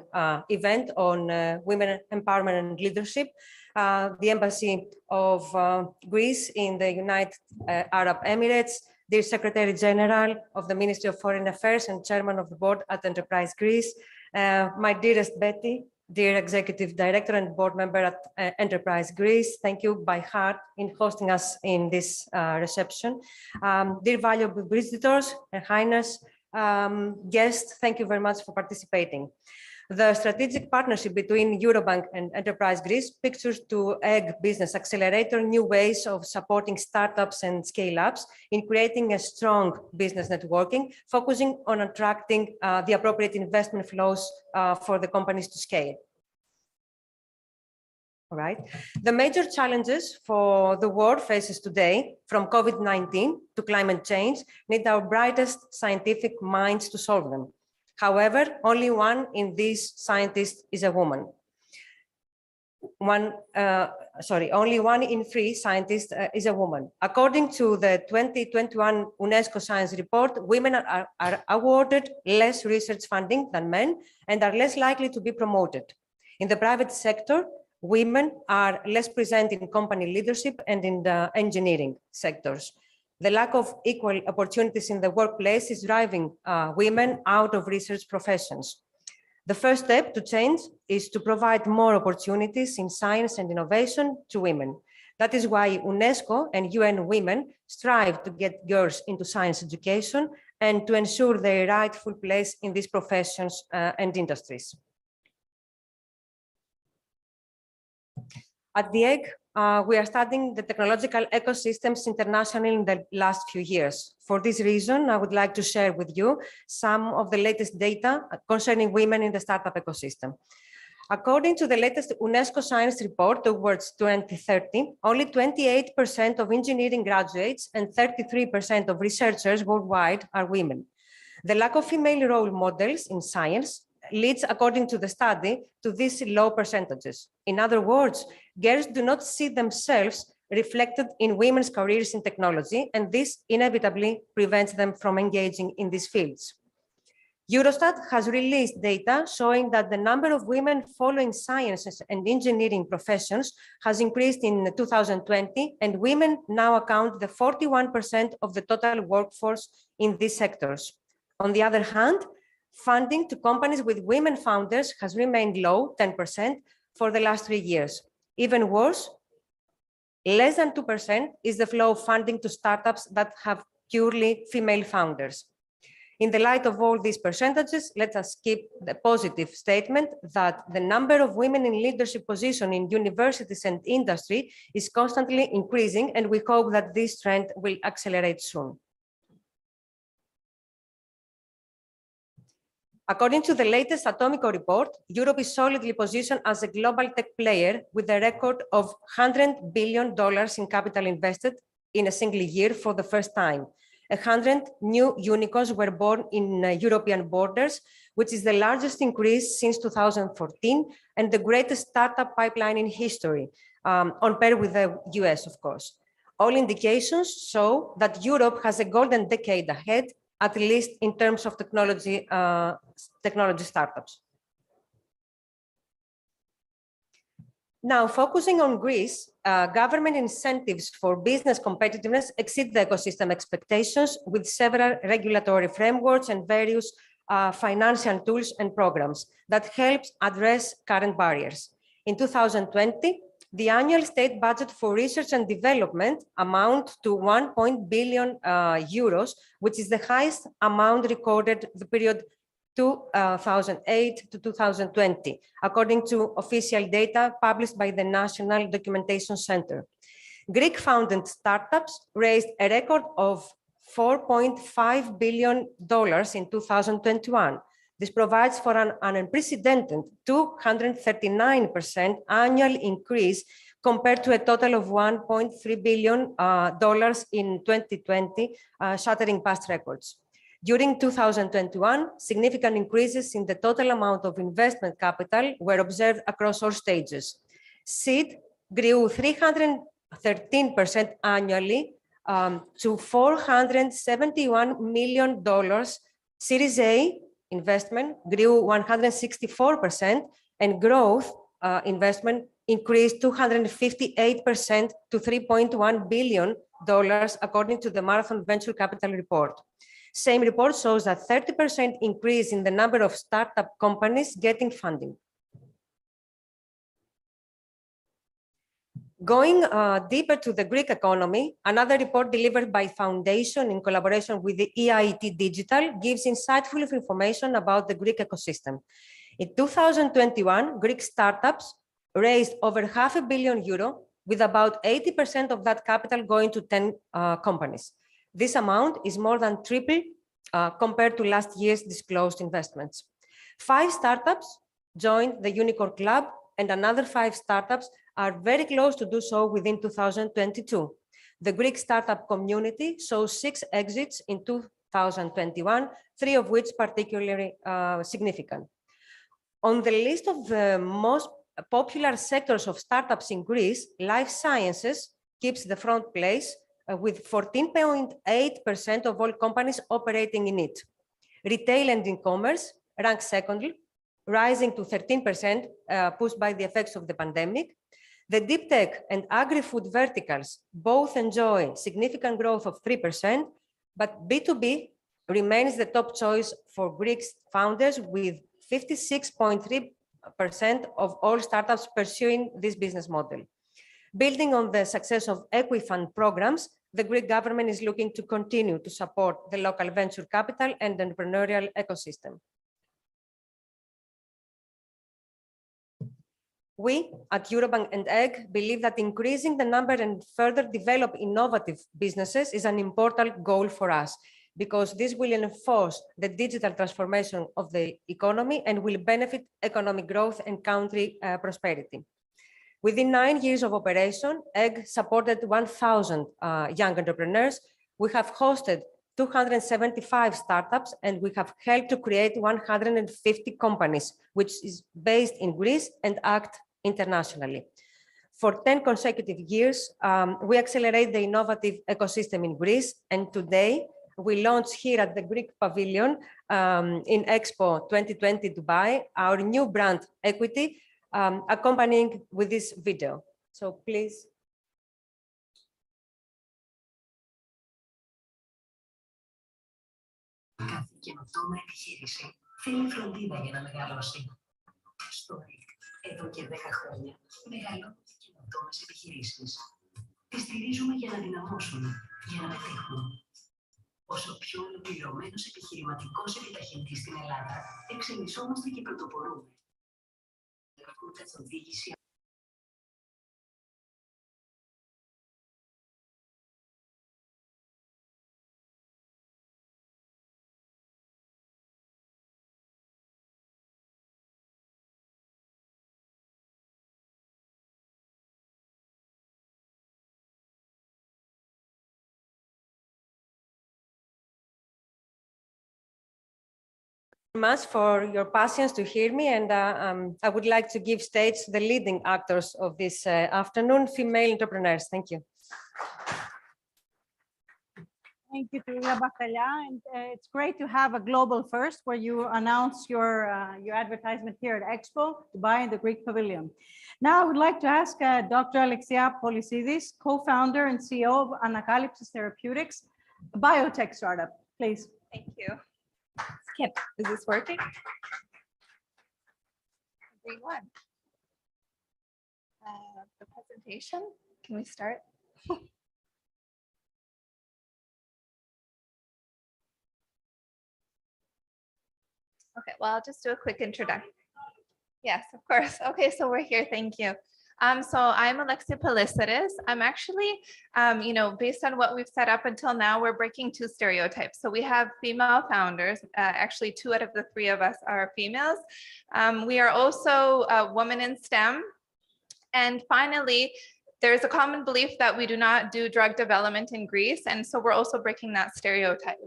event on women empowerment and leadership. The Embassy of Greece in the United Arab Emirates, dear Secretary General of the Ministry of Foreign Affairs and Chairman of the Board at EnterpriseGreece, my dearest Betty, dear Executive Director and Board Member at EnterpriseGreece, thank you by heart in hosting us in this reception. Dear valuable visitors and Highness, guests, thank you very much for participating. The strategic partnership between Eurobank and EnterpriseGreece pictures to 𝐂𝐸𝐻 Business Accelerator new ways of supporting startups and scale-ups in creating a strong business networking, focusing on attracting the appropriate investment flows for the companies to scale. All right. The major challenges for the world faces today, from COVID-19 to climate change, need our brightest scientific minds to solve them. However, only one in these scientists is a woman. Only 1 in 3 scientists is a woman. According to the 2021 UNESCO Science Report, women are awarded less research funding than men and are less likely to be promoted. In the private sector, women are less present in company leadership and in the engineering sectors. The lack of equal opportunities in the workplace is driving women out of research professions. The first step to change is to provide more opportunities in science and innovation to women. That is why UNESCO and UN Women strive to get girls into science education and to ensure their rightful place in these professions and industries. At the 𝐂𝐸𝐻, we are studying the technological ecosystems internationally in the last few years. For this reason, I would like to share with you some of the latest data concerning women in the startup ecosystem. According to the latest UNESCO Science Report towards 2030, only 28% of engineering graduates and 33% of researchers worldwide are women. The lack of female role models in science leads, according to the study, to these low percentages. In other words, girls do not see themselves reflected in women's careers in technology, and this inevitably prevents them from engaging in these fields. Eurostat has released data showing that the number of women following sciences and engineering professions has increased in 2020, and women now account for 41% of the total workforce in these sectors. On the other hand, funding to companies with women founders has remained low, 10%, for the last 3 years. Even worse, less than 2% is the flow of funding to startups that have purely female founders. In the light of all these percentages, let us keep the positive statement that the number of women in leadership positions in universities and industry is constantly increasing, and we hope that this trend will accelerate soon. According to the latest Atomico report, Europe is solidly positioned as a global tech player with a record of $100 billion in capital invested in a single year for the first time. 100 new unicorns were born in European borders, which is the largest increase since 2014 and the greatest startup pipeline in history, on par with the US, of course. All indications show that Europe has a golden decade ahead, at least in terms of technology startups. Now, focusing on Greece, government incentives for business competitiveness exceed the ecosystem expectations with several regulatory frameworks and various financial tools and programs that help address current barriers. In 2020, the annual state budget for research and development amount to 1 billion euros, which is the highest amount recorded the period 2008 to 2020, according to official data published by the National Documentation Center. Greek-founded startups raised a record of $4.5 billion in 2021. This provides for an unprecedented 239% annual increase compared to a total of $1.3 billion in 2020, shattering past records. During 2021, significant increases in the total amount of investment capital were observed across all stages. Seed grew 313% annually to $471 million. Series A investment grew 164%, and growth investment increased 258% to $3.1 billion, according to the Marathon Venture Capital report. Same report shows a 30% increase in the number of startup companies getting funding. Going deeper to the Greek economy, another report delivered by Foundation in collaboration with the EIT Digital gives insightful information about the Greek ecosystem. In 2021, Greek startups raised over €500 million, with about 80% of that capital going to 10 companies. This amount is more than triple compared to last year's disclosed investments. 5 startups joined the Unicorn Club, and another 5 startups are very close to do so within 2022. The Greek startup community shows 6 exits in 2021, 3 of which particularly significant. On the list of the most popular sectors of startups in Greece, life sciences keeps the front place with 14.8% of all companies operating in it. Retail and e-commerce rank secondly, rising to 13%, pushed by the effects of the pandemic. The deep tech and agri-food verticals both enjoy significant growth of 3%, but B2B remains the top choice for Greek founders, with 56.3% of all startups pursuing this business model. Building on the success of Equifund programs, the Greek government is looking to continue to support the local venture capital and entrepreneurial ecosystem. We at Eurobank and EGG believe that increasing the number and further develop innovative businesses is an important goal for us. because this will enforce the digital transformation of the economy and will benefit economic growth and country prosperity. Within 9 years of operation, 𝐾𝐬𝐩 supported 1,000 young entrepreneurs. We have hosted 275 startups, and we have helped to create 150 companies, which is based in Greece and act internationally. For 10 consecutive years, we accelerate the innovative ecosystem in Greece, and today we launched here at the Greek Pavilion in Expo 2020 Dubai, our new brand Equity, accompanying with this video. So please. Κάθε καινοτόμα επιχείρηση θέλει φροντίδα για να μεγαλώσει. Στο ΡΙΚ, εδώ και 10 χρόνια, μεγαλώνουν οι καινοτόμες επιχειρήσεις. Τις στηρίζουμε για να δυναμώσουν, για να πετύχουν. Όσο πιο ολοκληρωμένος επιχειρηματικός επιταχυντής στην Ελλάδα, εξελισσόμαστε και πρωτοπορούμε. Έχουν καθοδήγηση. Much for your patience to hear me, and I would like to give stage to the leading actors of this afternoon, female entrepreneurs. Thank you. Thank you to Bachtalia, and it's great to have a global first where you announce your advertisement here at Expo Dubai in the Greek Pavilion. Now I would like to ask Dr. Alexia Polissidis, co-founder and CEO of Anacalipsis Therapeutics, a biotech startup. Please. Thank you. Skip, is this working? Everyone. The presentation, can we start? Okay, well, I'll just do a quick introduction. Yes, of course. Okay, so we're here, thank you. So I'm Alexia Polissidis. I'm actually, based on what we've set up until now, we're breaking 2 stereotypes. So we have female founders. Actually, 2 out of the 3 of us are females. We are also a woman in STEM. And finally, there's a common belief that we do not do drug development in Greece. And so we're also breaking that stereotype.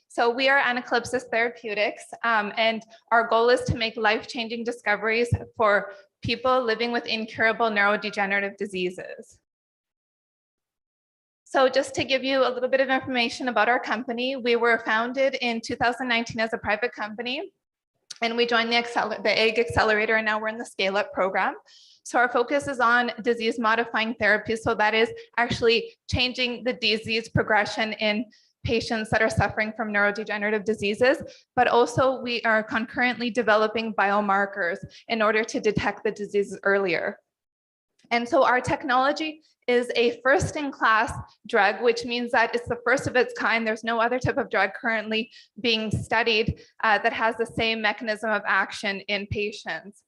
So we are Anacalipsis Therapeutics, and our goal is to make life-changing discoveries for people living with incurable neurodegenerative diseases. So just to give you a little bit of information about our company, we were founded in 2019 as a private company, and we joined the 𝐾𝐬𝐩 Accelerator, and now we're in the scale-up program. So our focus is on disease-modifying therapies. So that is actually changing the disease progression in patients that are suffering from neurodegenerative diseases, but also we are concurrently developing biomarkers in order to detect the diseases earlier. And so our technology is a first-in-class drug, which means that it's the first of its kind. There's no other type of drug currently being studied that has the same mechanism of action in patients.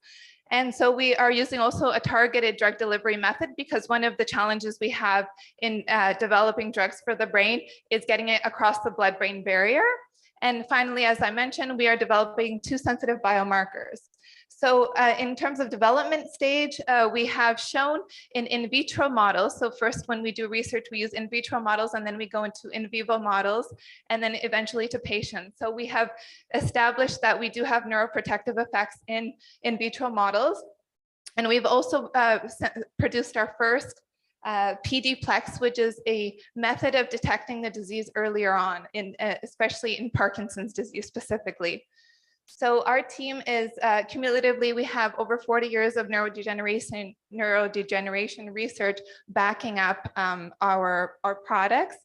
And so we are using also a targeted drug delivery method, because one of the challenges we have in developing drugs for the brain is getting it across the blood-brain barrier. And finally, as I mentioned, we are developing 2 sensitive biomarkers. So in terms of development stage, we have shown in vitro models. So first, when we do research, we use in vitro models, and then we go into in vivo models, and then eventually to patients. So we have established that we do have neuroprotective effects in vitro models. And we've also produced our first PDplex, which is a method of detecting the disease earlier on, especially in Parkinson's disease specifically. So our team is cumulatively, we have over 40 years of neurodegeneration research backing up our products.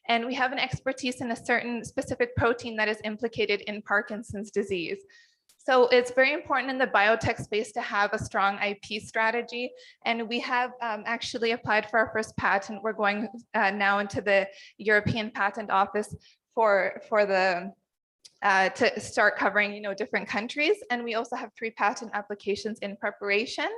And we have an expertise in a certain specific protein that is implicated in Parkinson's disease. So it's very important in the biotech space to have a strong IP strategy. And we have actually applied for our first patent. We're going now into the European Patent Office for the to start covering, different countries. And we also have 3 patent applications in preparation.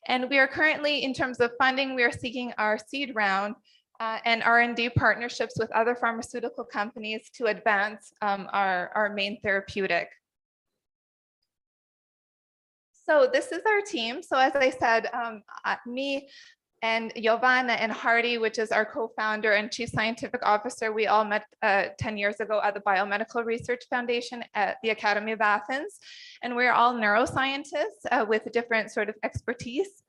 And we are currently, in terms of funding, we are seeking our seed round. and R&D partnerships with other pharmaceutical companies to advance our main therapeutic. So this is our team. So as I said, me and Ioanna and Hardy, which is our co-founder and chief scientific officer, we all met 10 years ago at the Biomedical Research Foundation at the Academy of Athens. And we're all neuroscientists with different sort of expertise.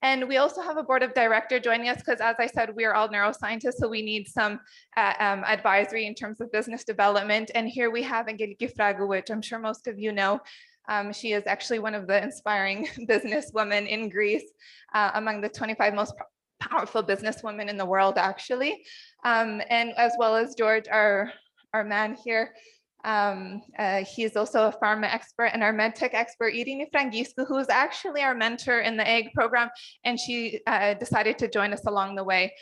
And we also have a board of director joining us because, as I said, we are all neuroscientists, so we need some advisory in terms of business development. And here we have Angelidaki, which I'm sure most of you know. She is actually one of the inspiring businesswomen in Greece, among the 25 most powerful businesswomen in the world, actually. And as well as George, our man here. He's also a pharma expert and our medtech expert, Irini Frangiscu, who is actually our mentor in the egg program. And she decided to join us along the way,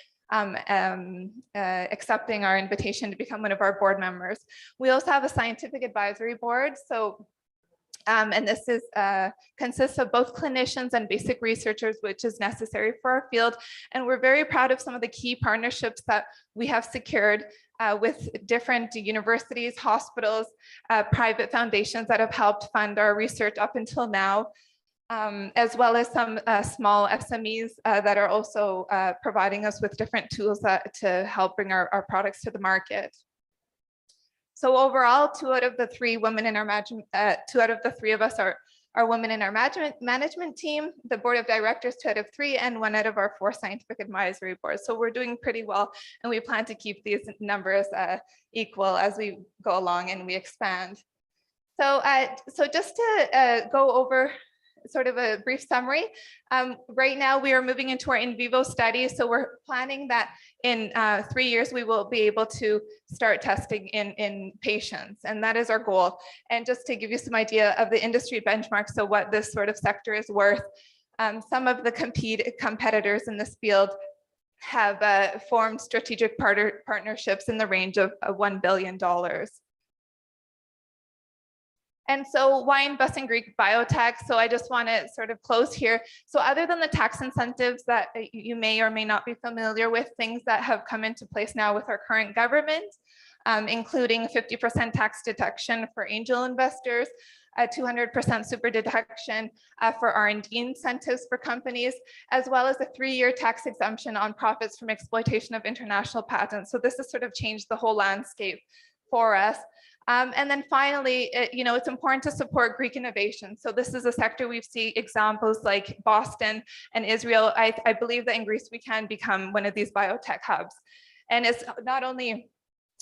accepting our invitation to become one of our board members. We also have a scientific advisory board. So and this is consists of both clinicians and basic researchers, which is necessary for our field. And we're very proud of some of the key partnerships that we have secured with different universities, hospitals, private foundations that have helped fund our research up until now, as well as some small SMEs that are also providing us with different tools to help bring our products to the market. So overall, 2 out of the 3 women in our two out of the 3 of us are women in our management team, the board of directors, 2 out of 3, and 1 out of our 4 scientific advisory boards. So we're doing pretty well, and we plan to keep these numbers equal as we go along and we expand. So, so just to go over sort of a brief summary. Right now we are moving into our in vivo study. So we're planning that in 3 years, we will be able to start testing in patients. And that is our goal. And just to give you some idea of the industry benchmark, so what this sort of sector is worth, some of the competitors in this field have formed strategic partnerships in the range of $1 billion. And so why invest in Greek biotech? So I just want to sort of close here. So other than the tax incentives that you may or may not be familiar with, things that have come into place now with our current government, including 50% tax deduction for angel investors, 200% super deduction for R&D incentives for companies, as well as a 3-year tax exemption on profits from exploitation of international patents. So this has sort of changed the whole landscape for us. And then finally, it's important to support Greek innovation. So this is a sector we've seen examples like Boston and Israel. I believe that in Greece, we can become one of these biotech hubs. And it's not only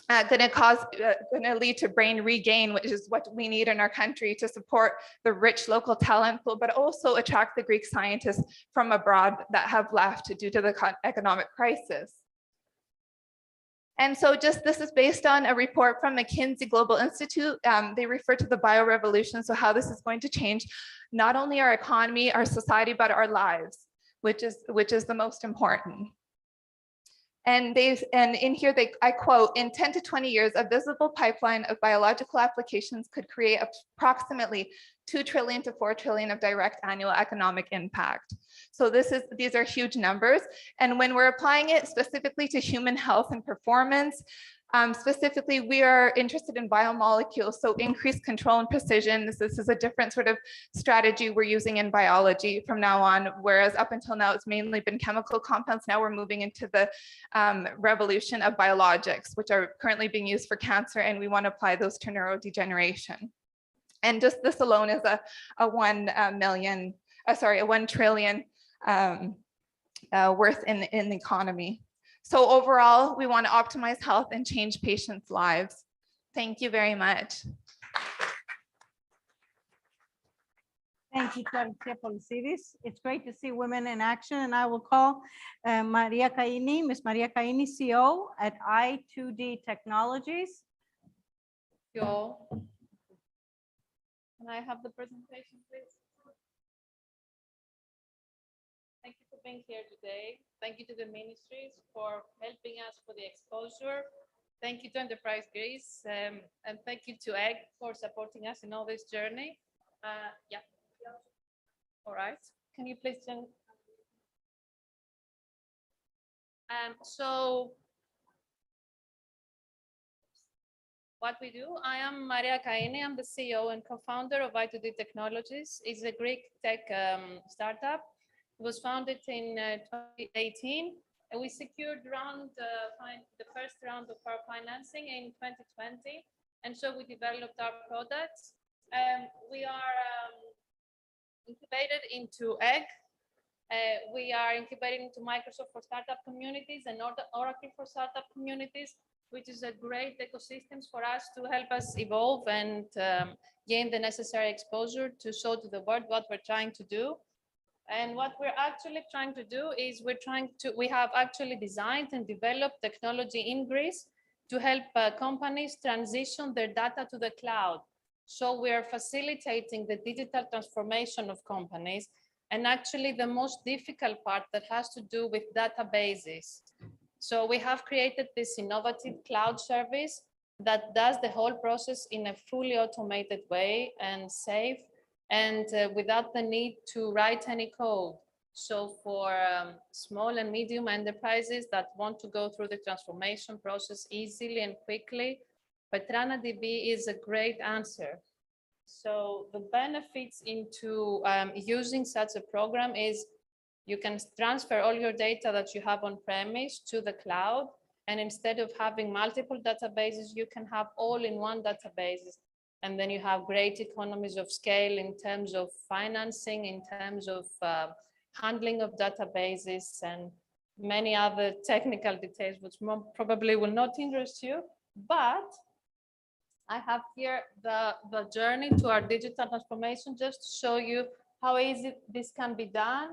going to lead to brain regain, which is what we need in our country to support the rich local talent pool, but also attract the Greek scientists from abroad that have left due to the economic crisis. And so this is based on a report from McKinsey Global Institute. They refer to the biorevolution, so how this is going to change not only our economy, our society, but our lives, which is the most important. And in here, I quote, in 10 to 20 years, a visible pipeline of biological applications could create approximately 2 trillion to 4 trillion of direct annual economic impact. So these are huge numbers. And when we're applying it specifically to human health and performance, specifically, we are interested in biomolecules, so increased control and precision. This is a different sort of strategy we're using in biology from now on, whereas up until now, it's mainly been chemical compounds. Now we're moving into the revolution of biologics, which are currently being used for cancer, and we want to apply those to neurodegeneration. And just this alone is a 1 trillion worth in the economy. So overall, we want to optimize health and change patients' lives. Thank you very much. Thank you, Alexia Polissidis. It's great to see women in action, and I will call Maria Kaini, Ms. Maria Kaini, CEO at i2D Technologies. Can I have the presentation, please? Thank you for being here today. Thank you to the ministries for helping us for the exposure. Thank you to Enterprise Greece, and thank you to EGG for supporting us in all this journey. Yeah. All right. Can you please So what we do, I am Maria Kaini. I'm the CEO and co-founder of I2D Technologies. It's a Greek tech startup. It was founded in 2018, and we secured the first round of our financing in 2020. And so we developed our products. We are incubated into Egg. We are incubating into Microsoft for startup communities and Oracle for startup communities, which is a great ecosystems for us to help us evolve and gain the necessary exposure to show to the world what we're trying to do. And what we're actually trying to do is we have actually designed and developed technology in Greece to help companies transition their data to the cloud. So we're facilitating the digital transformation of companies, and actually the most difficult part that has to do with databases. So we have created this innovative cloud service that does the whole process in a fully automated way and safe, and without the need to write any code. So for small and medium enterprises that want to go through the transformation process easily and quickly, PetranaDB is a great answer. So the benefits into using such a program is you can transfer all your data that you have on premise to the cloud. And instead of having multiple databases, you can have all in one database. And then you have great economies of scale in terms of financing, in terms of handling of databases, and many other technical details, which probably will not interest you. But I have here the journey to our digital transformation, just to show you how easy this can be done.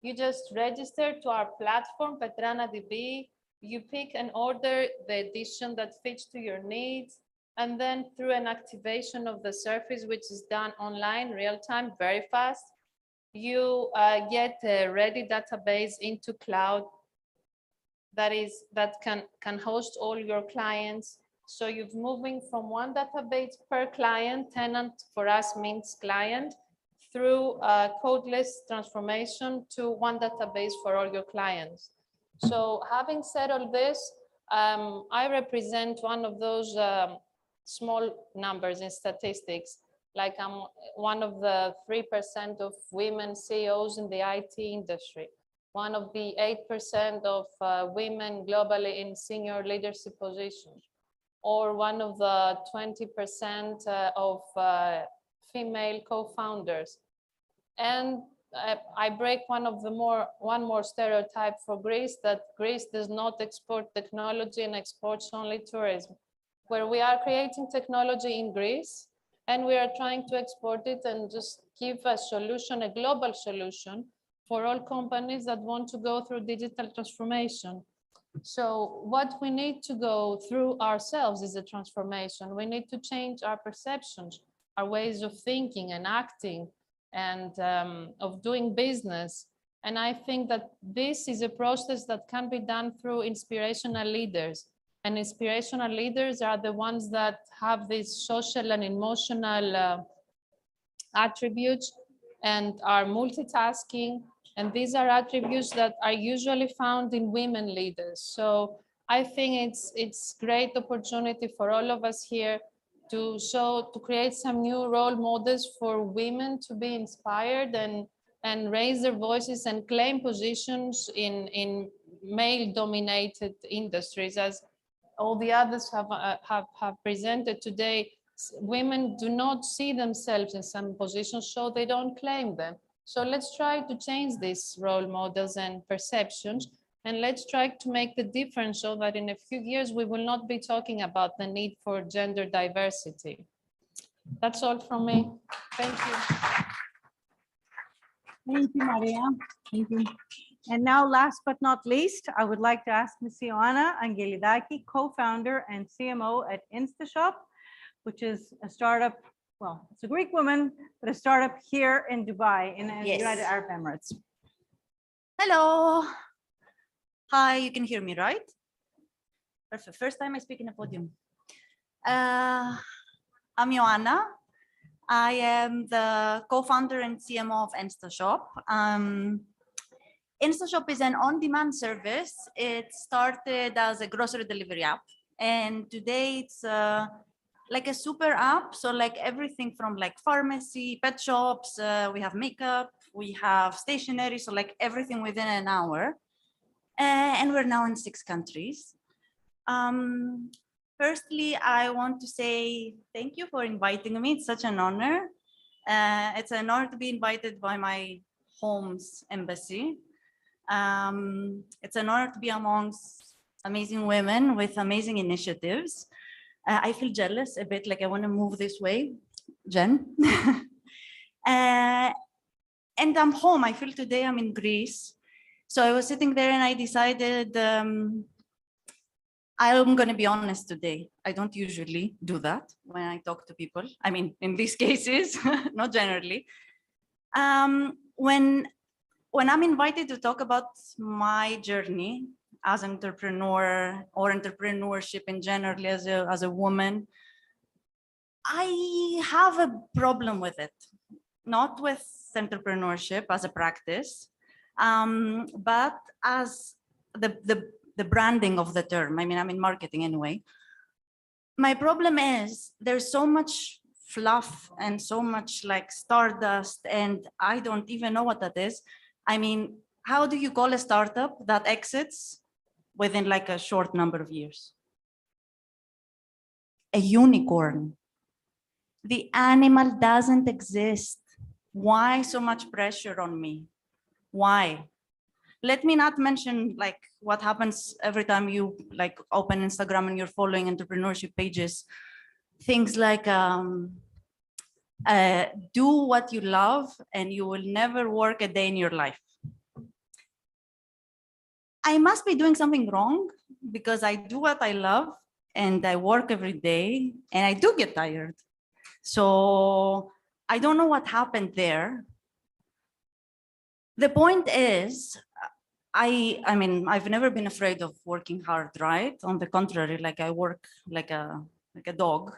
You just register to our platform, PetranaDB. You pick and order the edition that fits to your needs. And then through an activation of the surface, which is done online, real time, very fast, you get a ready database into cloud that can host all your clients. So you're moving from one database per client, tenant for us means client, through codeless transformation to one database for all your clients. So having said all this, I represent one of those small numbers in statistics. Like I'm one of the 3% of women CEOs in the IT industry, one of the 8% of women globally in senior leadership positions, or one of the 20% of female co-founders. And I break one more stereotype for Greece, that Greece does not export technology and exports only tourism, where we are creating technology in Greece and we are trying to export it and just give a solution, a global solution for all companies that want to go through digital transformation. So what we need to go through ourselves is a transformation. We need to change our perceptions, our ways of thinking and acting, and of doing business. And I think that this is a process that can be done through inspirational leaders. And inspirational leaders are the ones that have these social and emotional attributes and are multitasking. And these are attributes that are usually found in women leaders. So I think it's great opportunity for all of us here to create some new role models for women to be inspired and raise their voices and claim positions in male-dominated industries. As all the others have presented today, women do not see themselves in some positions, so they don't claim them. So let's try to change these role models and perceptions, and let's try to make the difference so that in a few years we will not be talking about the need for gender diversity. That's all from me. Thank you. Thank you, Maria. Thank you. And now, last but not least, I would like to ask Ms. Ioanna Angelidaki, co-founder and CMO at InstaShop, which is a startup. Well, it's a Greek woman, but a startup here in Dubai, in the United Arab Emirates. Hello. Hi, you can hear me, right? Perfect. First time I speak in a podium. I'm Ioanna. I am the co-founder and CMO of InstaShop. InstaShop is an on-demand service. It started as a grocery delivery app, and today it's like a super app. So like everything from like pharmacy, pet shops, we have makeup, we have stationery, so like everything within an hour. And we're now in 6 countries. Firstly, I want to say thank you for inviting me. It's such an honor. It's an honor to be invited by my home's embassy. It's an honor to be amongst amazing women with amazing initiatives. I feel jealous a bit, like I want to move this way, Jen. And I'm home. I feel today I'm in Greece. So I was sitting there and I decided I'm going to be honest today. I don't usually do that when I talk to people. I mean, in these cases, not generally. When I'm invited to talk about my journey as an entrepreneur or entrepreneurship in general as a woman, I have a problem with it. Not with entrepreneurship as a practice, but as the branding of the term. I mean, I'm in marketing anyway. My problem is there's so much fluff and so much like stardust, and I don't even know what that is. I mean, how do you call a startup that exits within like a short number of years? A unicorn. The animal doesn't exist. Why so much pressure on me? Why? Let me not mention like what happens every time you like open Instagram and you're following entrepreneurship pages. Things like do what you love and you will never work a day in your life. I must be doing something wrong because I do what I love and I work every day and I do get tired. So I don't know what happened there. The point is, I mean, I've never been afraid of working hard, right? On the contrary, like I work like a dog,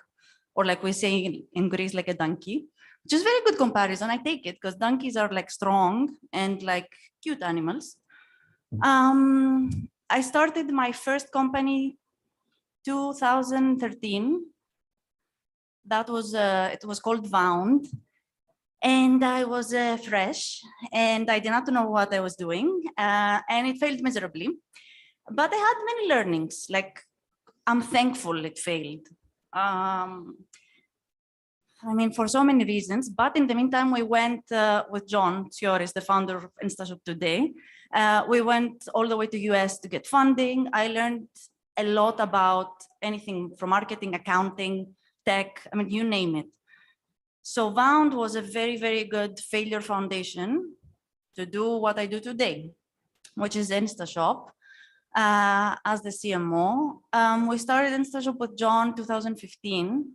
or like we say in Greece, like a donkey, which is very good comparison. I take it because donkeys are like strong and like cute animals. I started my first company 2013. That was it was called Wound. And I was fresh and I did not know what I was doing and it failed miserably. But I had many learnings, like I'm thankful it failed. I mean, for so many reasons, but in the meantime, we went with John Tzioris, the founder of InstaShop today. We went all the way to US to get funding. I learned a lot about anything from marketing, accounting, tech, I mean, you name it. So Wound was a very, very good failure foundation to do what I do today, which is InstaShop as the CMO. We started InstaShop with John 2015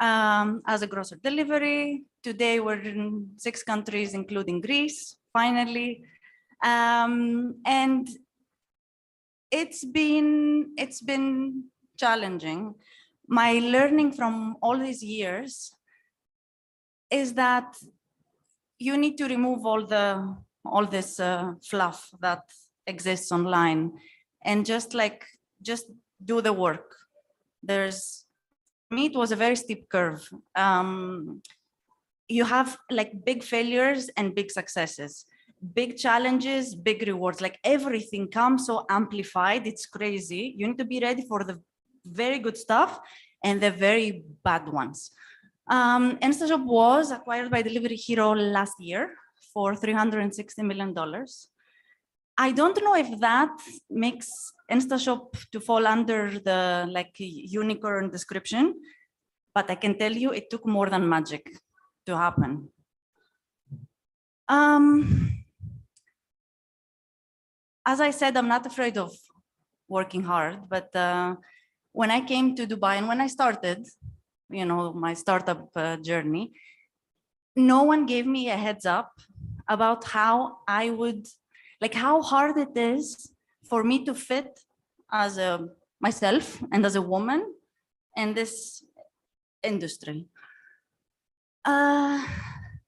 as a grocery delivery. Today we're in 6 countries, including Greece, finally. And it's been challenging. My learning from all these years is that you need to remove all this fluff that exists online and just do the work. For me, it was a very steep curve. You have like big failures and big successes, big challenges, big rewards, like everything comes so amplified. It's crazy. You need to be ready for the very good stuff and the very bad ones. InstaShop was acquired by Delivery Hero last year for $360 million. I don't know if that makes InstaShop to fall under the like unicorn description, but I can tell you it took more than magic to happen. As I said, I'm not afraid of working hard, but when I came to Dubai and when I started, you know, my startup journey, no one gave me a heads up about how I would, like how hard it is for me to fit as myself and as a woman in this industry. I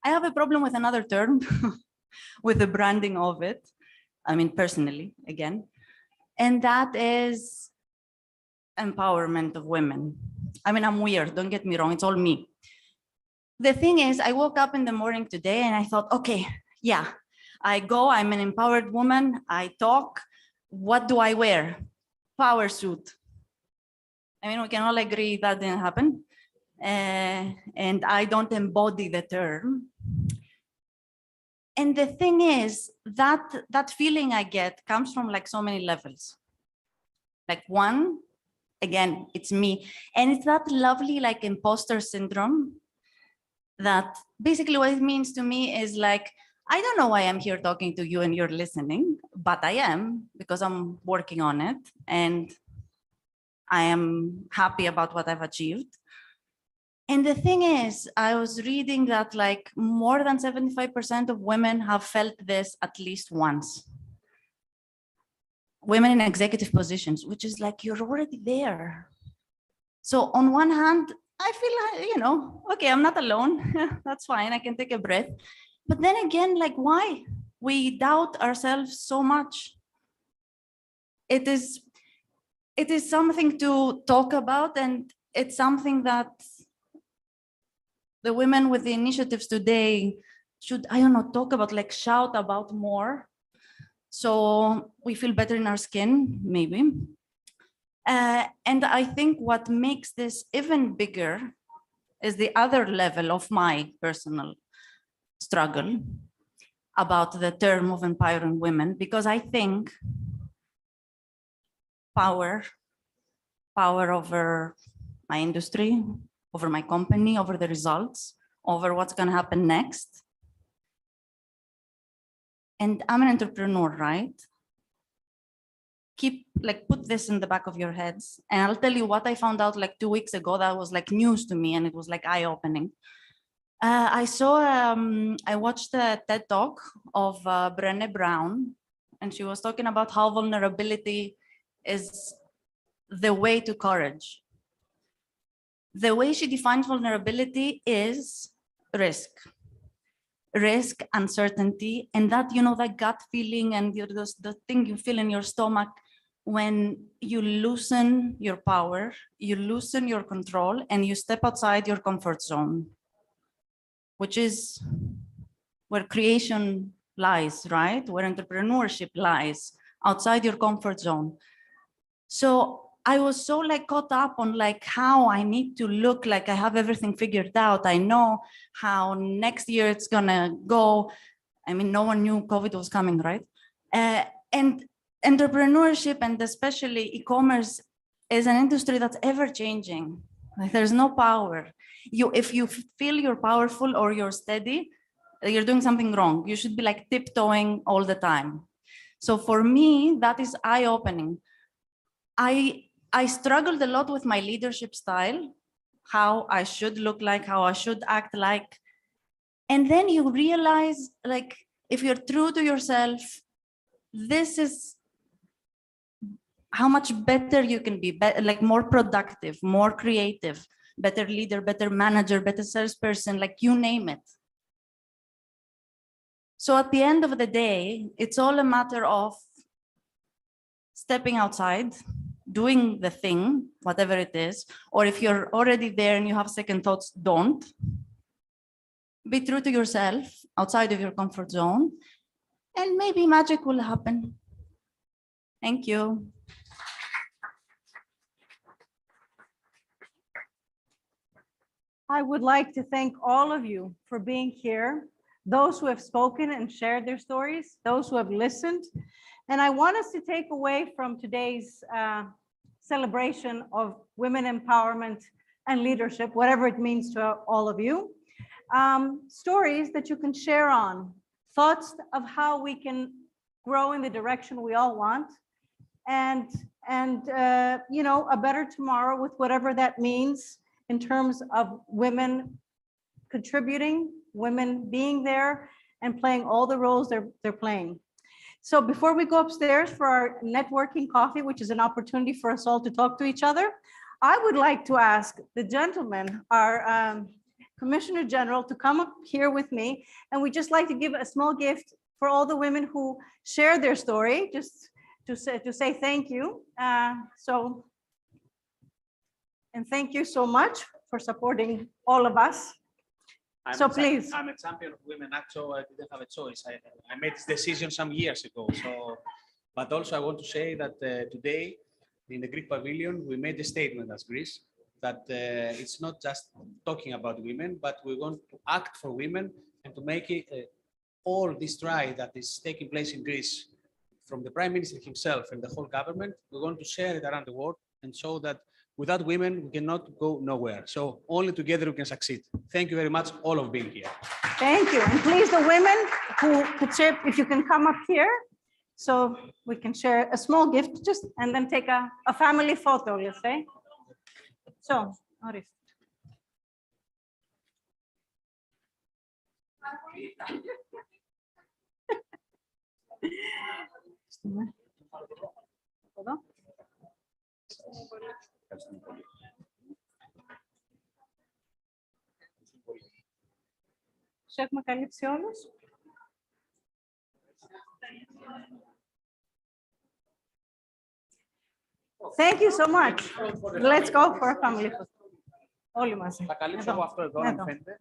have a problem with another term, with the branding of it. I mean, personally, again. And that is empowerment of women. I mean, I'm weird, don't get me wrong, it's all me. The thing is, I woke up in the morning today and I thought, okay, yeah, I'm an empowered woman, I talk, what do I wear? Power suit. I mean, we can all agree that didn't happen. And I don't embody the term. And the thing is, that feeling I get comes from like so many levels. Like one, again, it's me. And it's that lovely like imposter syndrome that basically what it means to me is like, I don't know why I'm here talking to you and you're listening, but I am because I'm working on it and I am happy about what I've achieved. And the thing is, I was reading that like more than 75% of women have felt this at least once. Women in executive positions, which is like, you're already there. So on one hand, I feel, okay, I'm not alone. That's fine, I can take a breath. But then again, like why? We doubt ourselves so much. It is something to talk about, and it's something that the women with the initiatives today should, talk about, like shout about more. So we feel better in our skin, maybe. And I think what makes this even bigger is the other level of my personal struggle about the term of empowering women, because I think power over my industry, over my company, over the results, over what's going to happen next. And I'm an entrepreneur, right? Put this in the back of your heads. And I'll tell you what I found out like 2 weeks ago that was like news to me, and it was like eye-opening. I watched a TED Talk of Brené Brown, and she was talking about how vulnerability is the way to courage. The way she defines vulnerability is risk, uncertainty, and that, that gut feeling and the thing you feel in your stomach when you loosen your power, you loosen your control, and you step outside your comfort zone, which is where creation lies, right? Where entrepreneurship lies, outside your comfort zone. So I was so like caught up on like how I need to look like I have everything figured out. I know how next year it's gonna go. I mean, no one knew COVID was coming, right? And entrepreneurship, and especially e-commerce, is an industry that's ever changing. Like there's no power. If you feel you're powerful or you're steady, you're doing something wrong. You should be like tiptoeing all the time. So for me, that is eye-opening. I struggled a lot with my leadership style, how I should look like, how I should act like. And then you realize, like, if you're true to yourself, this is how much better you can be, like more productive, more creative, better leader, better manager, better salesperson, like you name it. So at the end of the day, it's all a matter of stepping outside, doing the thing, whatever it is, or if you're already there and you have second thoughts, don't. Be true to yourself outside of your comfort zone, and maybe magic will happen. Thank you. I would like to thank all of you for being here, those who have spoken and shared their stories, those who have listened. And I want us to take away from today's celebration of women empowerment and leadership, whatever it means to all of you, stories that you can share on, thoughts of how we can grow in the direction we all want, and a better tomorrow with whatever that means in terms of women contributing, women being there and playing all the roles they're playing. So before we go upstairs for our networking coffee, which is an opportunity for us all to talk to each other, I would like to ask the gentleman, our Commissioner General, to come up here with me. And we'd just like to give a small gift for all the women who shared their story, just to say thank you. And thank you so much for supporting all of us. Please. I'm a champion of women act, so I didn't have a choice. I made this decision some years ago. But also I want to say that today in the Greek Pavilion, we made a statement as Greece that it's not just talking about women, but we want to act for women and to make it all this stride that is taking place in Greece from the Prime Minister himself and the whole government. We want to share it around the world and show that without women, we cannot go nowhere. So only together we can succeed. Thank you very much, all of being here. Thank you. And please, the women who could share, if you can come up here, so we can share a small gift, just and then take a family photo, let's say. So, Arif. Σε έχουμε καλύψει όλους. Thank you so much. Let's go for a family photo. Όλοι μαζί. Θα καλύψω εγώ αυτό εδώ, αν φαίνεται.